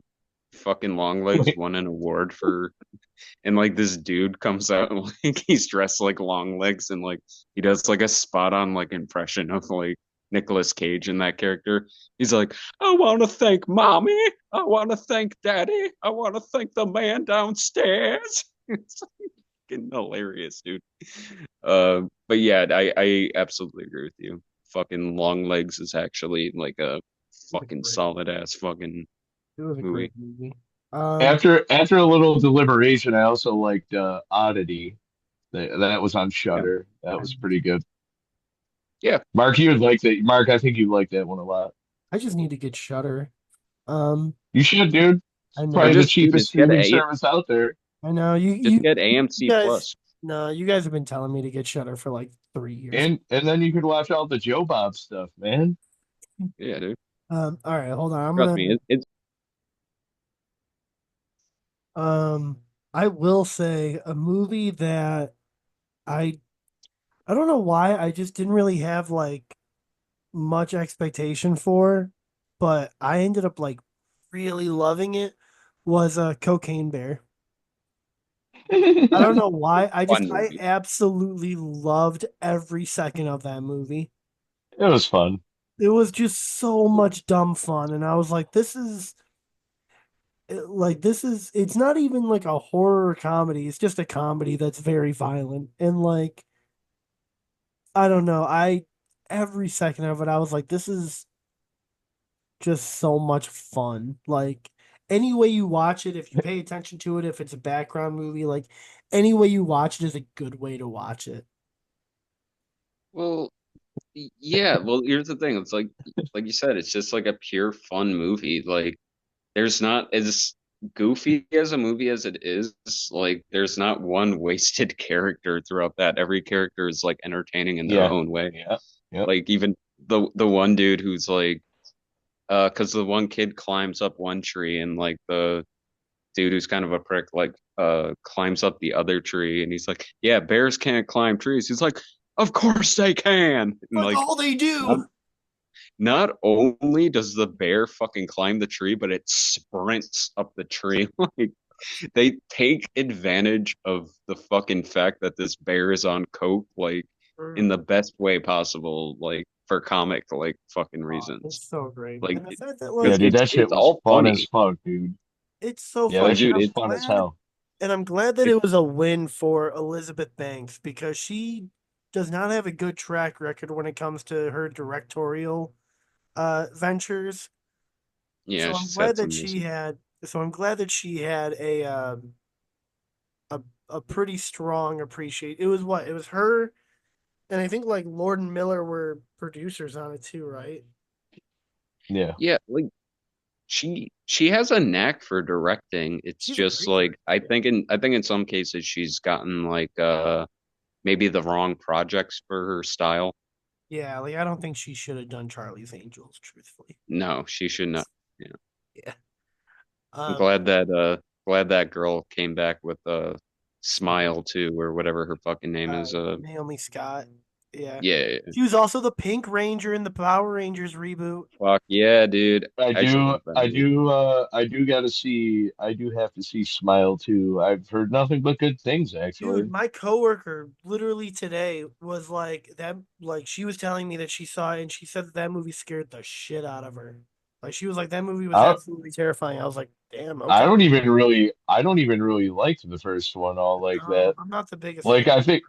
fucking Longlegs won an award for and like this dude comes out and like he's dressed like Longlegs and like he does like a spot on like impression of like Nicolas Cage in that character. He's like, I want to thank mommy. I want to thank daddy. I want to thank the man downstairs. It's fucking hilarious, dude. But yeah, I absolutely agree with you. Fucking Longlegs is actually like a It was a fucking great solid ass fucking it was a great movie. movie. After a little deliberation, I also liked Oddity. That was on Yeah. Shudder. That I was pretty good. Yeah, Mark, you would like that. Mark, I think you'd like that one a lot. I just need to get Shutter. Um, You should, dude. I It's or probably the know, just dude, cheapest just get streaming a service out there. I know. just You get AMC guys, Plus. no, you guys have been telling me to get Shutter for like 3 years. And then you could watch all the Joe Bob stuff, man. Yeah, dude. All right, hold on. I'm Trust me, gonna it's um, I will say a movie that I I don't know why I just didn't really have like much expectation for, but I ended up like really loving it was a Cocaine Bear. I don't know why. fun I movie. absolutely loved every second of that movie. It was fun. It was just so much dumb fun, and I was like, it's not even like a horror comedy. It's just a comedy that's very violent. And like, I don't know. I every second of it, I was like, this is just so much fun. Like any way you watch it, if you pay attention to it, if it's a background movie, like any way you watch it is a good way to watch it. Well, yeah. Well, here's the thing. It's like you said, it's just like a pure fun movie. Like there's not as goofy as a movie as it is. Like there's not one wasted character throughout that. Every character is like entertaining in their Yeah. own way. Yeah. Yep. Like even the one dude who's like, because the one kid climbs up one tree and like the dude who's kind of a prick like climbs up the other tree and he's like, yeah, bears can't climb trees. He's like, of course they can. And Like like all they not do. not only does the bear fucking climb the tree, but it sprints up the tree. Like they take advantage of the fucking fact that this bear is on coke, like in the best way possible, like for comic like fucking Oh, reasons. it's so great. Like And the fact that Yeah, because like dude, that shit it's was all fun as funny. fuck, dude. it's so Yeah, Like that funny, shit and dude, was fun as hell. I'm glad that it it was a win for Elizabeth Banks because she does not have a good track record when it comes to her directorial ventures. yeah, So I'm she's glad had that some she recent. had so I'm glad that she had a pretty strong appreciate. It was what? It was her and I think like Lord and Miller were producers on it too, right? Yeah. Yeah, like she has a knack for directing. It's She's a just great like director. I think in some cases she's gotten like maybe the wrong projects for her style. Yeah, like I don't think she should have done Charlie's Angels, truthfully. No, she should not. Yeah. Yeah. I'm Um, glad that girl came back with Smile too, or whatever her fucking name is. Naomi Scott. Yeah. Yeah, She was also the Pink Ranger in the Power Rangers reboot. fuck yeah, dude. I used to love that movie. I do have to see Smile too. I've heard nothing but good things, Dude, actually. my coworker literally today was like that like she was telling me that she saw it and she said that that movie scared the shit out of her. Like she was like that movie was I absolutely terrifying. I was like, "Damn, I okay." don't even really like the first one all like No, that. I'm not the biggest Like fan. I Mm, think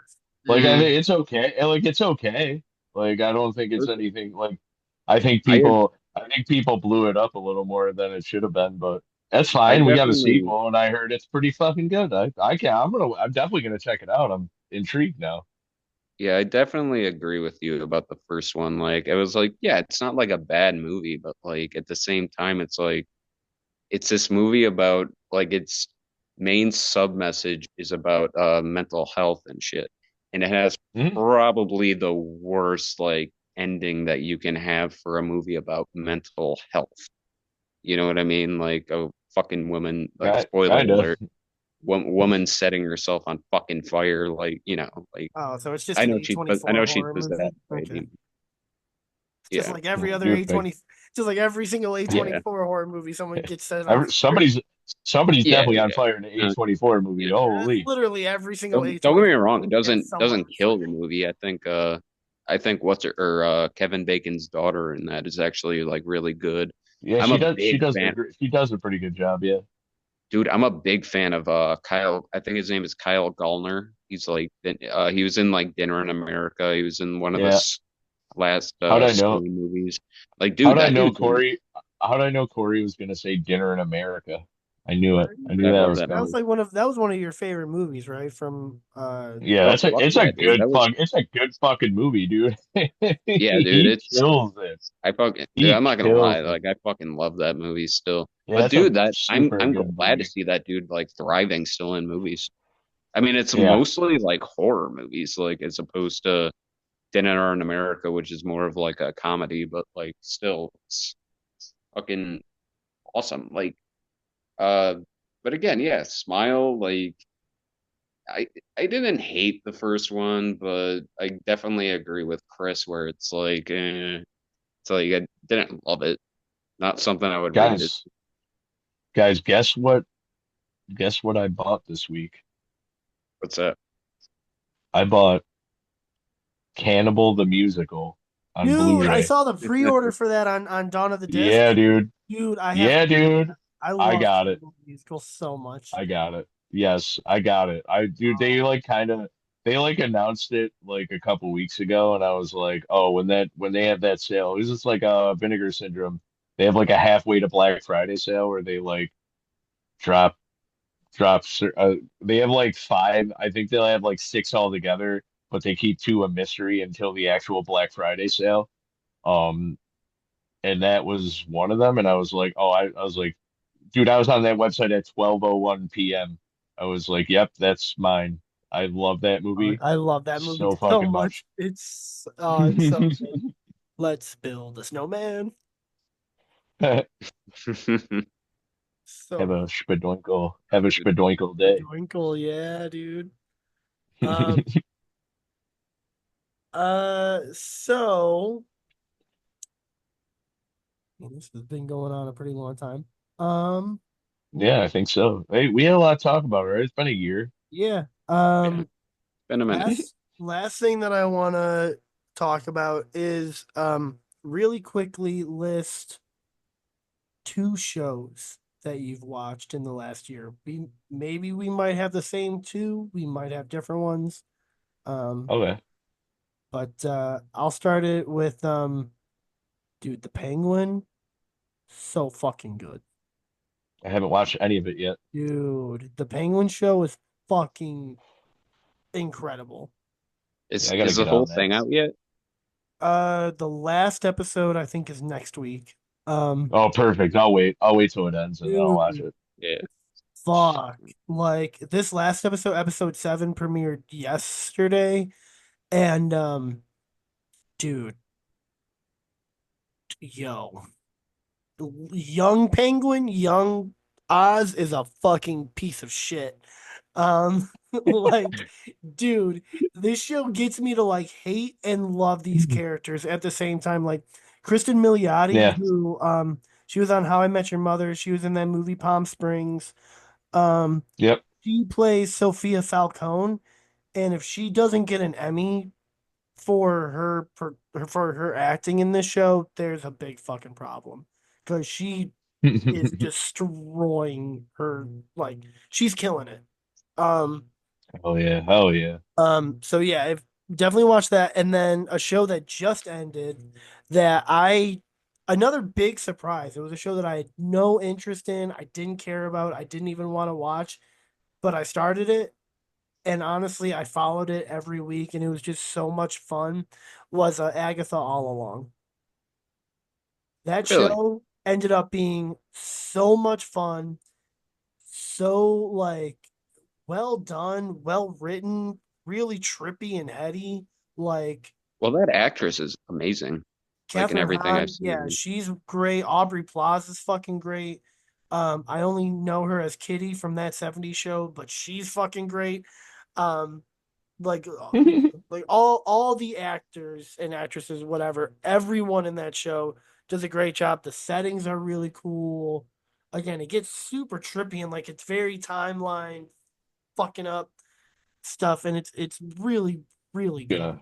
it's okay. Like it's okay. Like I don't think it's listen, anything like I think I people blew it up a little more than it should have been, but that's I fine. We got a definitely sequel and I heard it's pretty fucking good. I can I'm definitely gonna check it out. I'm intrigued now. Yeah, I definitely agree with you about the first one. Like, it was like, yeah, it's not like a bad movie, but like at the same time, it's like it's this movie about like its main sub message is about mental health and shit, and it has Mhm. probably the worst like ending that you can have for a movie about mental health. You know what I mean? Like a fucking woman, like spoiler Kinda. alert, woman setting herself on fucking fire, like like Oh, so it's just I an know I A24 know she's horror movie. possessed, right? Okay. It's just Yeah, like every other You're fake. A20 just like every single yeah, A24 horror movie someone Yeah. gets set on fire. Somebody's yeah, definitely on yeah. fire in an Uh, A24 movie. yeah. Holy. Literally every single Don't get me A24 wrong, it movie gets someone doesn't on kill the fire. movie. I think what's her or Kevin Bacon's daughter in that is actually like really good. Yeah, I'm a she big does fan, she does a pretty good job, yeah. dude. I'm a big fan of Kyle. I think his name is Kyle Gallner. He was in like Dinner in America. He was in one of the Yeah. last How'd I know Scream movies. Like, dude, how'd I that know dude's in Corey how'd I know Corey was gonna say dinner in America? I knew it. Right? I knew I that love was that That was coming. movie. like that was one of your favorite movies, right? From Yeah, Oh that's a fuck it's a yeah, dude. good it's a good fucking movie, dude. Yeah, dude. He It's kills it. I fucking dude, He I'm not gonna lie, kills it. like I fucking love that movie still. Yeah, But that's a dude, that super I'm good glad to movie. see that dude like thriving still in movies. I mean, it's Yeah. mostly like horror movies, like as opposed to Dinner in America, which is more of like a comedy, but like still it's fucking awesome. Like uh but again, yeah, Smile, like I I didn't hate the first one, but I definitely agree with Chris where it's like it's like I didn't love it. Not something I would revisit. Guys, guys, guess what? Guess what I bought this week? What's that? I bought Cannibal the Musical on dude, I Blu-ray. saw the pre-order for that on Dawn of the Disc. Yeah, dude. Dude, I have Yeah, to see dude. that. I I love got it. Cannibal Musical so much. I got it. Yes, I got it. I dude, they Oh, like kind of they like announced it like a couple weeks ago, and I was like, oh, when they have that sale, it was just like Vinegar Syndrome. They have like a halfway to Black Friday sale where they like drop they have like five. I think they'll have like six altogether, but they keep two a mystery until the actual Black Friday sale. Um, and that was one of them, and I was like, oh, I was like, dude, I was on that website at 12:01 p.m. I was like, yep, that's mine. I love that movie I love that movie so so fucking much. much. It's so good. Let's build a snowman. Have So a have a Dude, spadoinkle a day. twinkle, yeah, dude. Um, so this has been going on a pretty long time. Um, Yeah, I think so. Hey, we had a lot to talk about, right? It's been a year. yeah. yeah, been a minute. Last thing that I want to talk about is really quickly list two shows that you've watched in the last year. Maybe we might have the same two, we might have different ones. Um, Okay. but I'll start it with dude, The Penguin, so fucking good. I haven't watched any of it yet. Dude, The Penguin show is fucking incredible. Yeah, I gotta Is the get whole on that. thing out yet? The last episode I think is next week. Um, Oh, perfect. I'll wait. I'll wait till it ends and then I'll watch dude, it. Yeah. fuck. Like this last episode, episode 7 premiered yesterday and dude, yo, young Penguin, young Oz is a fucking piece of shit. Like, dude, this show gets me to like hate and love these characters at the same time. Like Kristen Milioti, Yeah. who she was on How I Met Your Mother. She was in that movie Palm Springs. Um, Yep. she plays Sophia Falcone, and if she doesn't get an Emmy for her acting in this show, there's a big fucking problem because she is destroying her. Like she's killing it. Um, Oh yeah. Oh yeah. so yeah, I've definitely watched that, and then a show that just ended that I another big surprise. It was a show that I had no interest in. I didn't care about. I didn't even want to watch, but I started it and honestly, I followed it every week, and it was just so much fun. Was Agatha All Along? That Really? show ended up being so much fun, so like well done, well written, really trippy and heady. Like Well, that actress is amazing. Like in Catherine everything I've Hahn, yeah, seen. she's great. Aubrey Plaza's fucking great. I only know her as Kitty from that '70s show, but she's fucking great. Um, like like all the actors and actresses whatever everyone in that show does a great job. The settings are really cool. Again, it gets super trippy and like it's very timeline fucking up stuff, and it's really Yeah. good.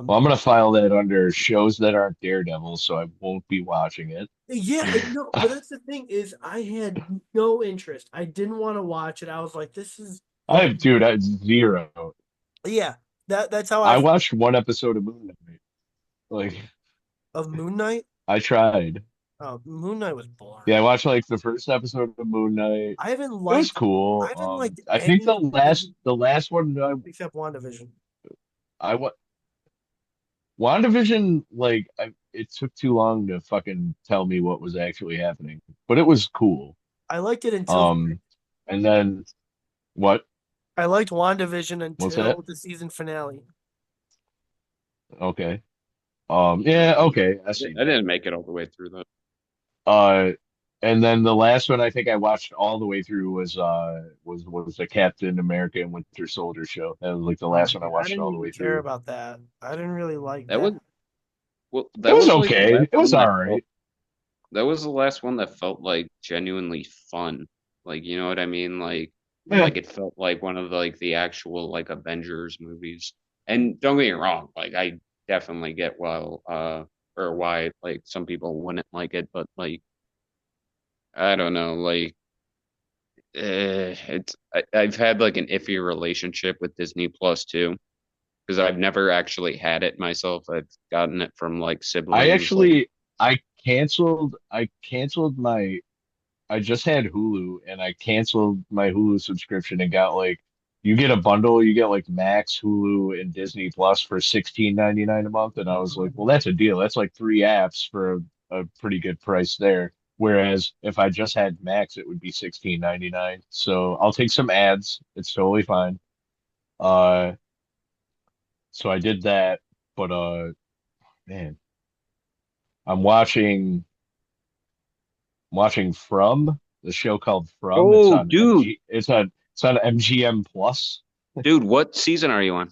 Well, I'm gonna file that under shows that aren't Daredevil, so I won't be watching it. Yeah, no, but that's the thing is I had no interest. I didn't want to watch it. I was like, this is fucking Dude, I zero. yeah. That's how I I felt watched one episode of Moon Knight. Like, of Moon Knight. I tried. Moon Knight was Yeah, I boring. watched like the first episode of Moon Knight. I haven't It was liked I cool. haven't liked I think the any last TV the last one except WandaVision. I wa WandaVision, like it took too long to fucking tell me what was actually happening, but it was cool. I liked it until Um, and then what? I liked WandaVision What's that? until the season finale. Okay. Yeah, okay, I see I that. didn't make it all the way through that. Uh, and then the last one I think I watched all the way through was the Captain America and Winter Soldier show. That was like the last one I Yeah, I watched didn't all the even way care through. about that. I didn't really like That that. was well, It that was was like the okay. last It was one that all felt right. that was the last one that felt like genuinely fun. Like, you know what I mean? Yeah. Like it felt like one of the, like the actual like Avengers movies. And don't get me wrong, like I definitely get or why like some people wouldn't like it, but like I don't know, like I've had like an iffy relationship with Disney Plus too because I've never actually had it myself. I've gotten it from like I siblings. Like, actually I canceled my I just had Hulu and I canceled my Hulu subscription and got like you get a bundle, you get like Max, Hulu, and Disney Plus for 16.99 a month. And I was like, well, that's a deal. That's like three apps for a pretty good price there. Whereas if I just had Max, it would be 16.99. So I'll take some ads. It's totally fine. Uh, so I did that, but man, I'm watching From, the show called From. It's oh, on dude, it's on MGM Plus. dude, what season are you on?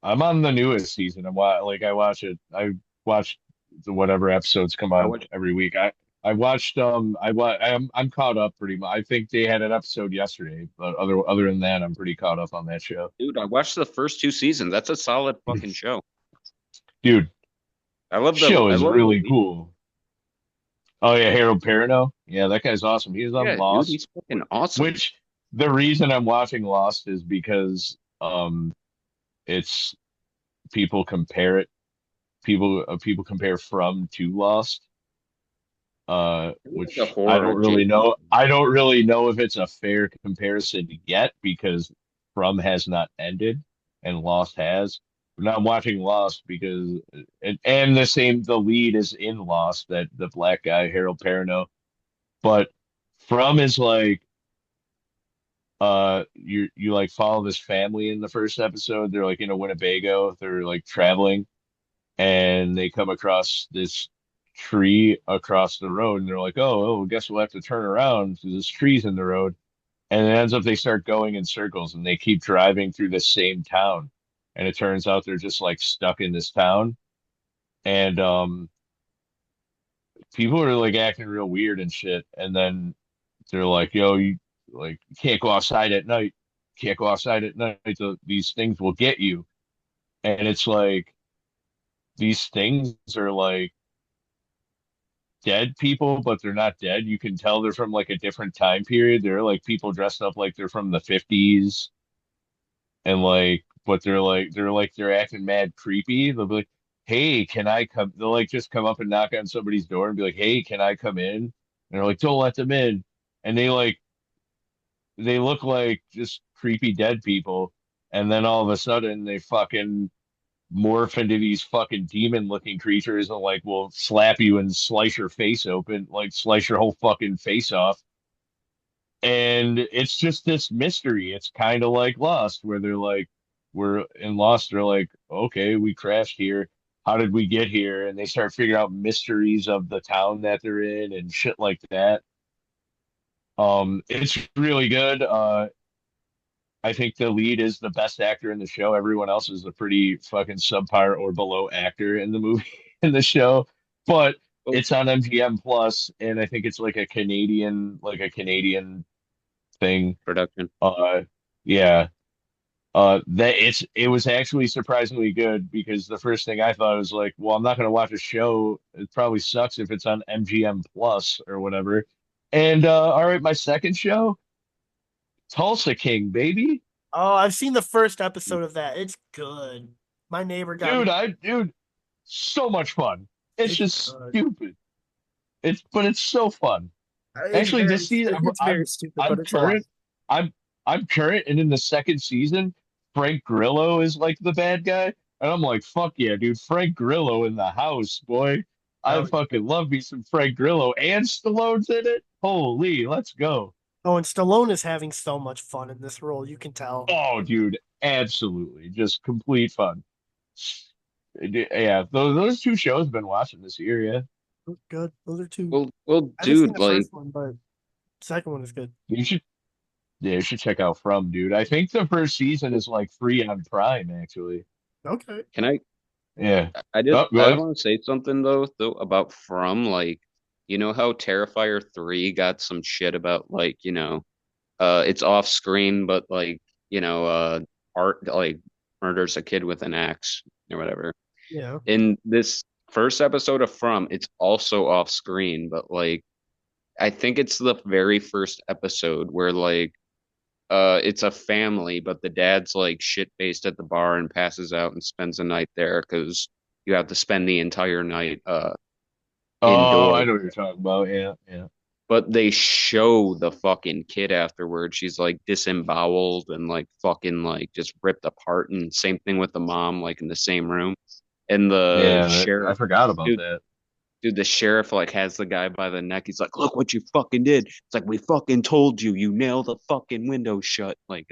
I'm on the newest season. I watch it. I watch whatever episodes come I on watched, every week. I watched I'm caught up pretty much. I think they had an episode yesterday, but other than that, I'm pretty caught up on that show. dude, I watched the first two seasons. That's a solid fucking show. Dude, show I is love the really lead. cool. Oh yeah, Harold Perrineau. Yeah, that guy's awesome. He's on Yeah, dude, Lost, he's fucking awesome. which the reason I'm watching Lost is because it's people compare it people compare From to Lost, The which horror adjacent. I don't really know if it's a fair comparison yet because From has not ended and Lost has. But now I'm watching Lost because and the lead is in Lost, that the black guy Harold Perrineau. But From is like you like follow this family in the first episode. They're like in a Winnebago. They're like traveling and they come across this tree across the road and they're like, oh, guess we'll have to turn around because this tree's in the road. And it ends up they start going in circles and they keep driving through the same town. And it turns out they're just like stuck in this town. And people are like acting real weird and shit. And then they're like, yo, you can't go outside at night. Can't go outside at night. These things will get you. And it's like these things are like dead people, but they're not dead. You can tell they're from like a different time period. They're like people dressed up like they're from the 50s and like but they're acting mad creepy. They'll be like, "Hey, can I come?" They'll like just come up and knock on somebody's door and be like, "Hey, can I come in?" And they're like, "Don't let them in." And they look like just creepy dead people. And then all of a sudden they fucking morph into these fucking demon looking creatures and like will slap you and slice your face open, like slice your whole fucking face off. And it's just this mystery. It's kind of like Lost, where they're like, we're in Lost, they're like, okay, we crashed here. How did we get here? And they start figuring out mysteries of the town that they're in and shit like that. It's really good. I think the lead is the best actor in the show. Everyone else is a pretty fucking subpar or below actor in the movie in the show. But Oh, it's on MGM Plus, and I think it's like a Canadian thing. production. Yeah. It was actually surprisingly good because the first thing I thought was like, well, I'm not gonna watch a show. It probably sucks if it's on MGM Plus or whatever. And all right, my second show, Tulsa King, baby. Oh, I've seen the first episode of that. It's good. My neighbor got me. Dude, so much fun. It's It's just good. stupid. It's so fun. It's Actually, very this season it's very stupid, but I'm it's a lot. current. I'm I'm current, and in the second season, Frank Grillo is like the bad guy, and I'm like, fuck yeah, dude, Frank Grillo in the house, boy. I Oh yeah. fucking love me some Frank Grillo, and Stallone's in it. Holy, let's go. Oh, and Stallone is having so much fun in this role. You can tell. Oh, dude, absolutely, just complete fun. Yeah, those two shows I've been watching this year. Yeah, Good. Those are two. Well, I haven't seen dude, the like first one, but the second one is good. you should. Yeah, you should check out From, dude. I think the first season is like free on Prime, actually. Okay. can I Yeah. I just Oh, go I ahead. want to say something though about From, like, you know how Terrifier 3 got some shit about, like, it's off screen, but like, art like murders a kid with an axe or whatever. Yeah. In this first episode of From, it's also off screen, but like I think it's the very first episode where like it's a family, but the dad's like shit faced at the bar and passes out and spends the night there because you have to spend the entire night Oh, I indoors. know what you're talking about. Yeah, yeah. But they show the fucking kid afterwards. She's like disemboweled and like fucking like just ripped apart. And same thing with the mom, like in the same room. And the Yeah, I sheriff, forgot about dude, that. dude, the sheriff like has the guy by the neck. He's like, "Look what you fucking did." It's like, "We fucking told you. You nailed the fucking window shut." Like,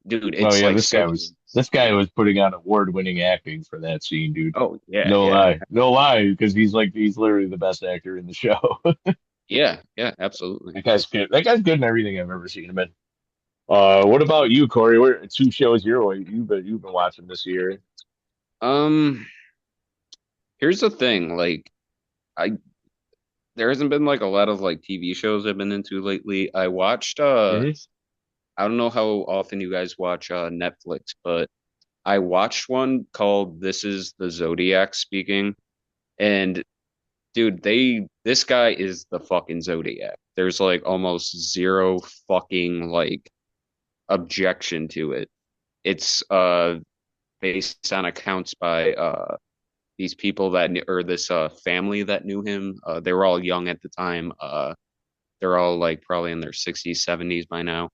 dude, Oh it's yeah, like such. this guy was putting on award-winning acting for that scene, dude. Oh yeah, No yeah, lie. No lie, because he's literally the best actor in the show. yeah, yeah, absolutely. That guy's good. That guy's good in everything I've ever seen him in. What about you, Corey? What two shows you've been watching this year? Um, here's the thing, like. I there hasn't been like a lot of like TV shows I've been into lately. I watched Hmm. I don't know how often you guys watch Netflix, but I watched one called This Is the Zodiac Speaking. And dude, this guy is the fucking Zodiac. There's like almost zero fucking like objection to it. It's based on accounts by these people that or this family that knew him. They were all young at the time. They're all like probably in their 60s, 70s by now.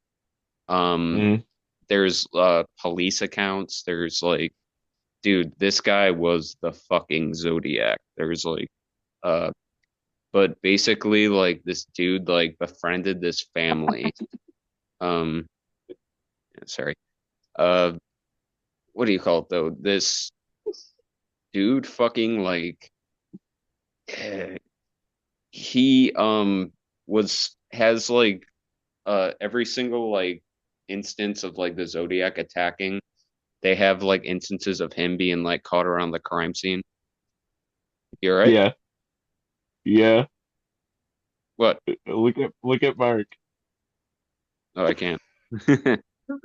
Um, Hmm. there's police accounts. There's like, dude, this guy was the fucking Zodiac. There's like, uh, but basically, like this dude like befriended this family. Um, sorry. Uh, what do you call it though? This dude fucking like he was has like every single like instance of like the Zodiac attacking, they have like instances of him being like caught around the crime scene. You're right. Yeah, yeah. What? Look at Mark. Oh, I can't.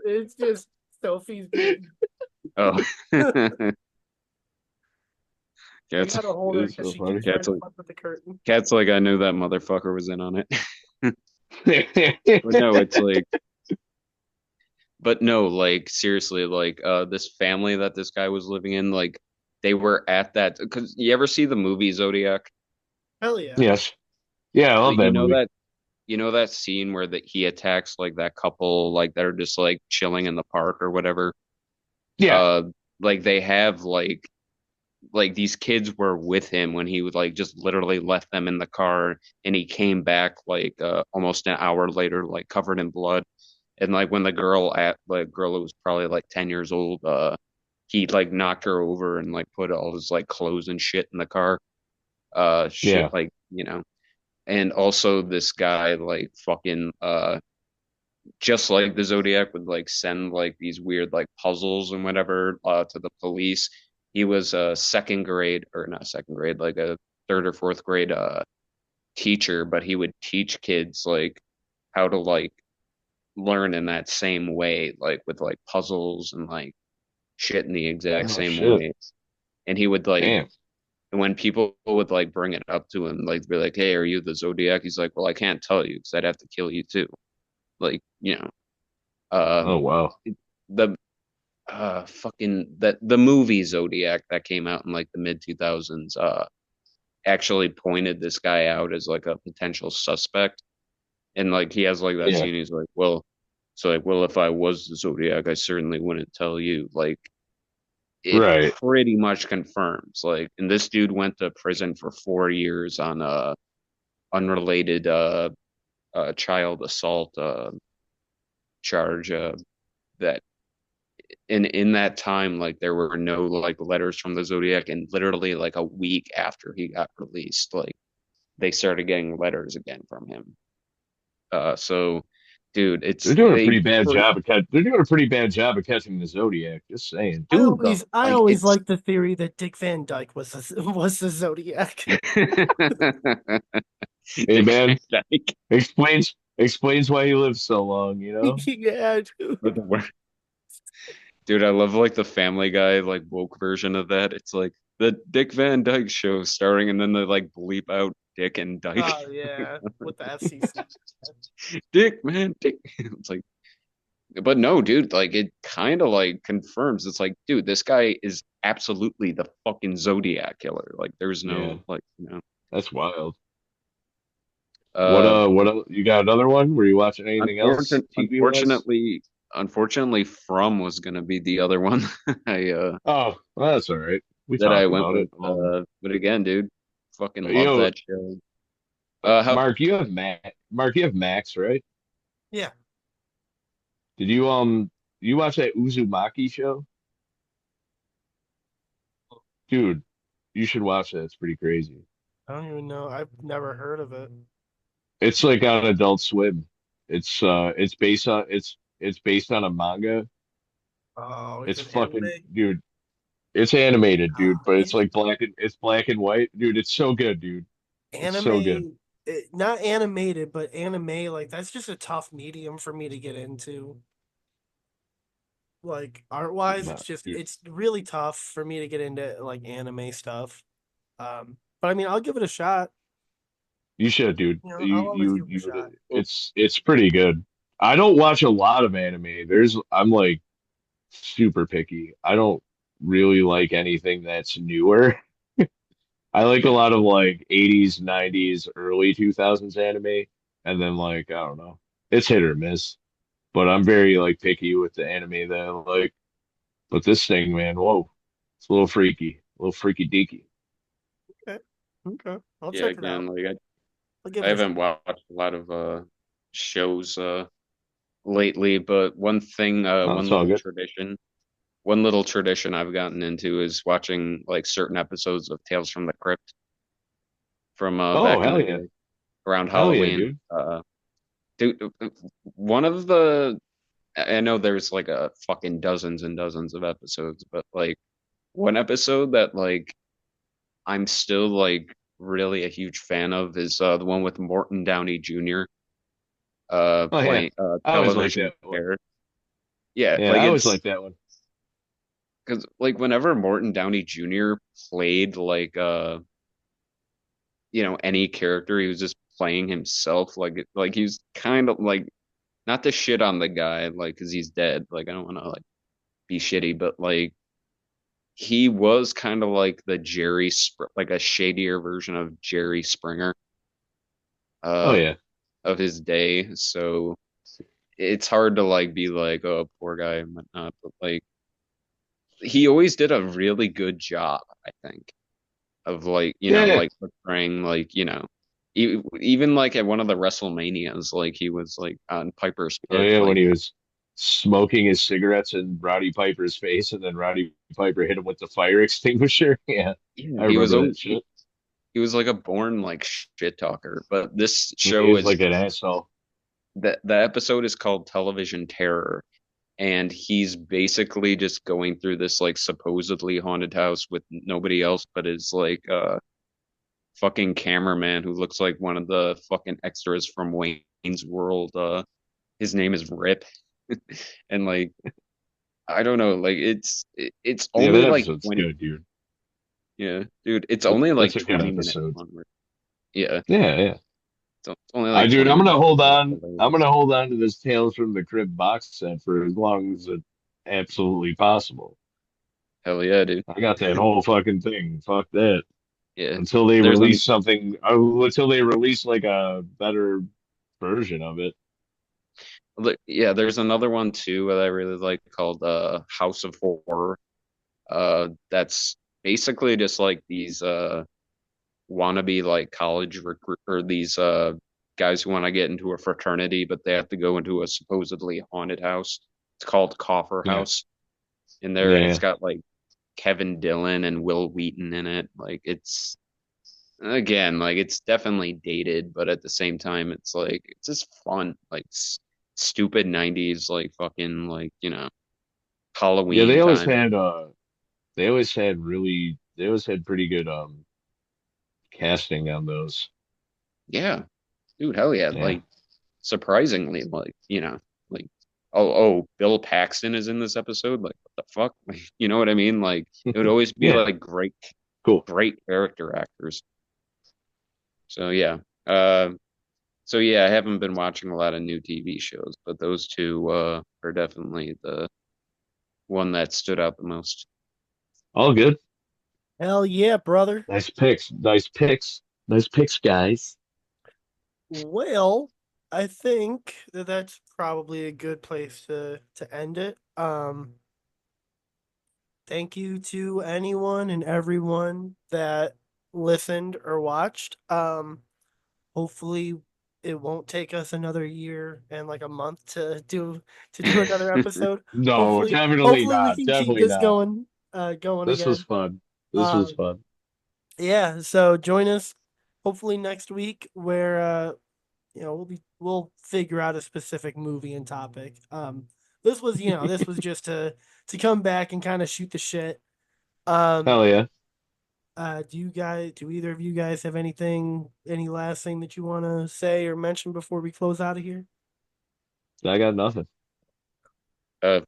It's just Sophie's being. Oh, I cats. gotta hold her It's because so she keeps funny. trying Cats to like fuck with the curtain. cats like I knew that motherfucker was in on it. But no, it's like, but no, like seriously, like this family that this guy was living in, like they were at that because you ever see the movie Zodiac? Hell yeah. Yes. Yeah, I So love that movie. you know that scene where that he attacks like that couple like that are just like chilling in the park or whatever. Yeah. Uh, like they have like these kids were with him when he would like just literally left them in the car and he came back like almost an hour later like covered in blood. And like when the girl at like girl who was probably like 10 years old, he like knocked her over and like put all his like clothes and shit in the car. Shit Yeah. like, and also this guy like fucking just like the Zodiac would like send like these weird like puzzles and whatever to the police. He was a second grade or not second grade, like a third or fourth grade teacher, but he would teach kids like how to like learn in that same way, like with like puzzles and like shit in the exact Oh same shit. way. And he would like Damn. when people would like bring it up to him, like be like, "Hey, are you the Zodiac?" He's like, "Well, I can't tell you because I'd have to kill you too." Like, uh, Oh wow. the fucking that the movie Zodiac that came out in like the mid 2000s. actually pointed this guy out as like a potential suspect. And like he has like that Yeah. scene, he's like, well, so like, well, if I was the Zodiac, I certainly wouldn't tell you. Like it Right. pretty much confirms. Like, and this dude went to prison for 4 years on a unrelated child assault charge. That in that time, like there were no like letters from the Zodiac, and literally like a week after he got released, like they started getting letters again from him. So, dude, They're it's doing a a pretty bad pretty job of they're doing a pretty bad job of catching the Zodiac. Just saying. I dude though. always I Like always it's liked the theory that Dick Van Dyke was the Zodiac. Hey Dick Van man, Dyke. explains why he lived so long, you know? Yeah, With dude. the word. Dude, I love like the Family Guy like woke version of that. It's like the Dick Van Dyke Show starring, and then they like bleep out Dick and Dyke. Oh yeah, with the FCC. Dick, man, Dick. It's like, but no, dude, like it kind of like confirms. It's like, dude, this guy is absolutely the fucking Zodiac killer. Like, there's Yeah, no like, you know, that's wild. uh, You got another one? Were you watching anything else unfortunate, TV wise? unfortunately, From was gonna be the other one. I Oh, well, that's all right. We that I talked went about with. it. But again, dude, fucking You love know, that show. How Mark, you have Max, right? Yeah. Did you watch that Uzumaki show? Dude, you should watch that. It's pretty crazy. I don't even know. I've never heard of it. It's like on Adult Swim. It's based on a manga. Oh, is It's it fucking anime? dude. It's animated, dude, Oh, but it's like it's black and white. Dude, it's so good, dude. It's so good. anime, not animated, but anime. Like that's just a tough medium for me to get into. Like art wise, No, dude. it's really tough for me to get into like anime stuff. But I mean, I'll give it a shot. You should, dude. You know, I'll always give it a You shot. it's pretty good. I don't watch a lot of anime. I'm like super picky. I don't really like anything that's newer. I like a lot of like 80s, 90s, early 2000s anime, and then like I don't know. It's hit or miss, but I'm very like picky with the anime that I like. But this thing, man, whoa. It's a little freaky deaky. Okay, okay, I'll yeah, check it again, out. like I'll give I it a shot. haven't watched a lot of shows lately, but Oh, it's all good. one little tradition I've gotten into is watching like certain episodes of Tales from the Crypt from Oh, back in hell the yeah. day around Hell yeah, Halloween. dude. Dude, one of the I know there's like a fucking dozens and dozens of episodes, but like one episode that like I'm still like really a huge fan of is the one with Morton Downey Jr. Oh yeah. Playing I always like television that one. terror. Yeah, Yeah, like I always it's like that one. because like whenever Morton Downey Jr. played like any character, he was just playing himself. Like he was kind of like not to shit on the guy like because he's dead. Like I don't want to like be shitty, but like he was kind of like the like a shadier version of Jerry Springer Oh uh yeah. of his day. So it's hard to like be like, oh, poor guy and whatnot, but like he always did a really good job, I think, of like, Yeah. like portraying like, even like at one of the WrestleManias, like he was like on Piper's Oh Pit, yeah, when like he was smoking his cigarettes in Roddy Piper's face and then Roddy Piper hit him with the fire extinguisher. Yeah. yeah, I remember that shit. he was like a born like shit talker. But this He show was is like an asshole. the episode is called Television Terror, and he's basically just going through this like supposedly haunted house with nobody else but his like fucking cameraman who looks like one of the fucking extras from Wayne's World. His name is Rip, and like I don't know, like it's Yeah, only that like episode's 20. good, dude. Yeah, dude, it's only That's like a good 20 minutes episode. long. Yeah, Yeah, yeah. it's only like Dude, 20 I'm gonna minutes. hold But it's on. I'm hilarious. gonna hold on to this Tales from the Crypt box set for as long as it absolutely possible. Hell yeah, dude. I got that whole fucking thing. Fuck that. Yeah. until they There's release an something, until they release like a better version of it. yeah, there's another one too that I really like called House of Horror. That's basically just like these wannabe like college recruit or these guys who want to get into a fraternity, but they have to go into a supposedly haunted house. It's called Coffer Yeah, House in there, and it's yeah, got like Kevin Dillon and Will Wheaton in it. Like it's again, like it's definitely dated, but at the same time, it's like it's just fun, like stupid '90s, like fucking like yeah. Halloween time. They always had pretty good casting on those. Yeah, dude, hell yeah! Yeah, Like surprisingly, like like Bill Paxton is in this episode. Like what the fuck? Like, you know what I mean? Like it would always be yeah, like cool. great character actors. So yeah. Uh, so yeah, I haven't been watching a lot of new TV shows, but those two are definitely the one that stood out the most. All good. Hell yeah, brother. Nice picks. Nice picks. Nice picks, guys. Well, I think that that's probably a good place to end it. Thank you to anyone and everyone that listened or watched. Hopefully it won't take us another year and like a month to do another episode. No, Hopefully, definitely hopefully we not. can keep Definitely this not. going This was again. fun. This was Um, fun. yeah, so join us hopefully next week where we'll figure out a specific movie and topic. This was just to come back and kind of shoot the shit. Um, Hell yeah. do either of you guys have any last thing that you want to say or mention before we close out of here? I got nothing. uh,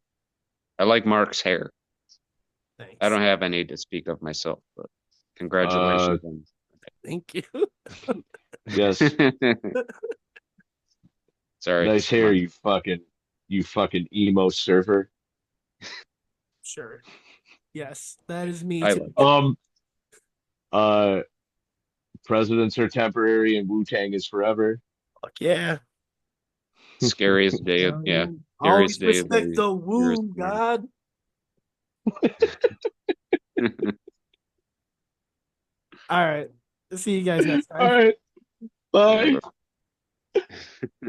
I like Mark's hair. I Thanks. don't have any to speak of myself, but Uh, congratulations on Thank you. yes. Sorry, Nice hair, Mark. you fucking emo surfer. Sure. Yes, that is me I too. like it. Um, uh, presidents are temporary and Wu-Tang is forever. Fuck yeah. Scariest day of yeah, scariest Always day of respect the the year is woo, tomorrow. God. All right. See you guys next All time. right. Yeah, Bye. bro.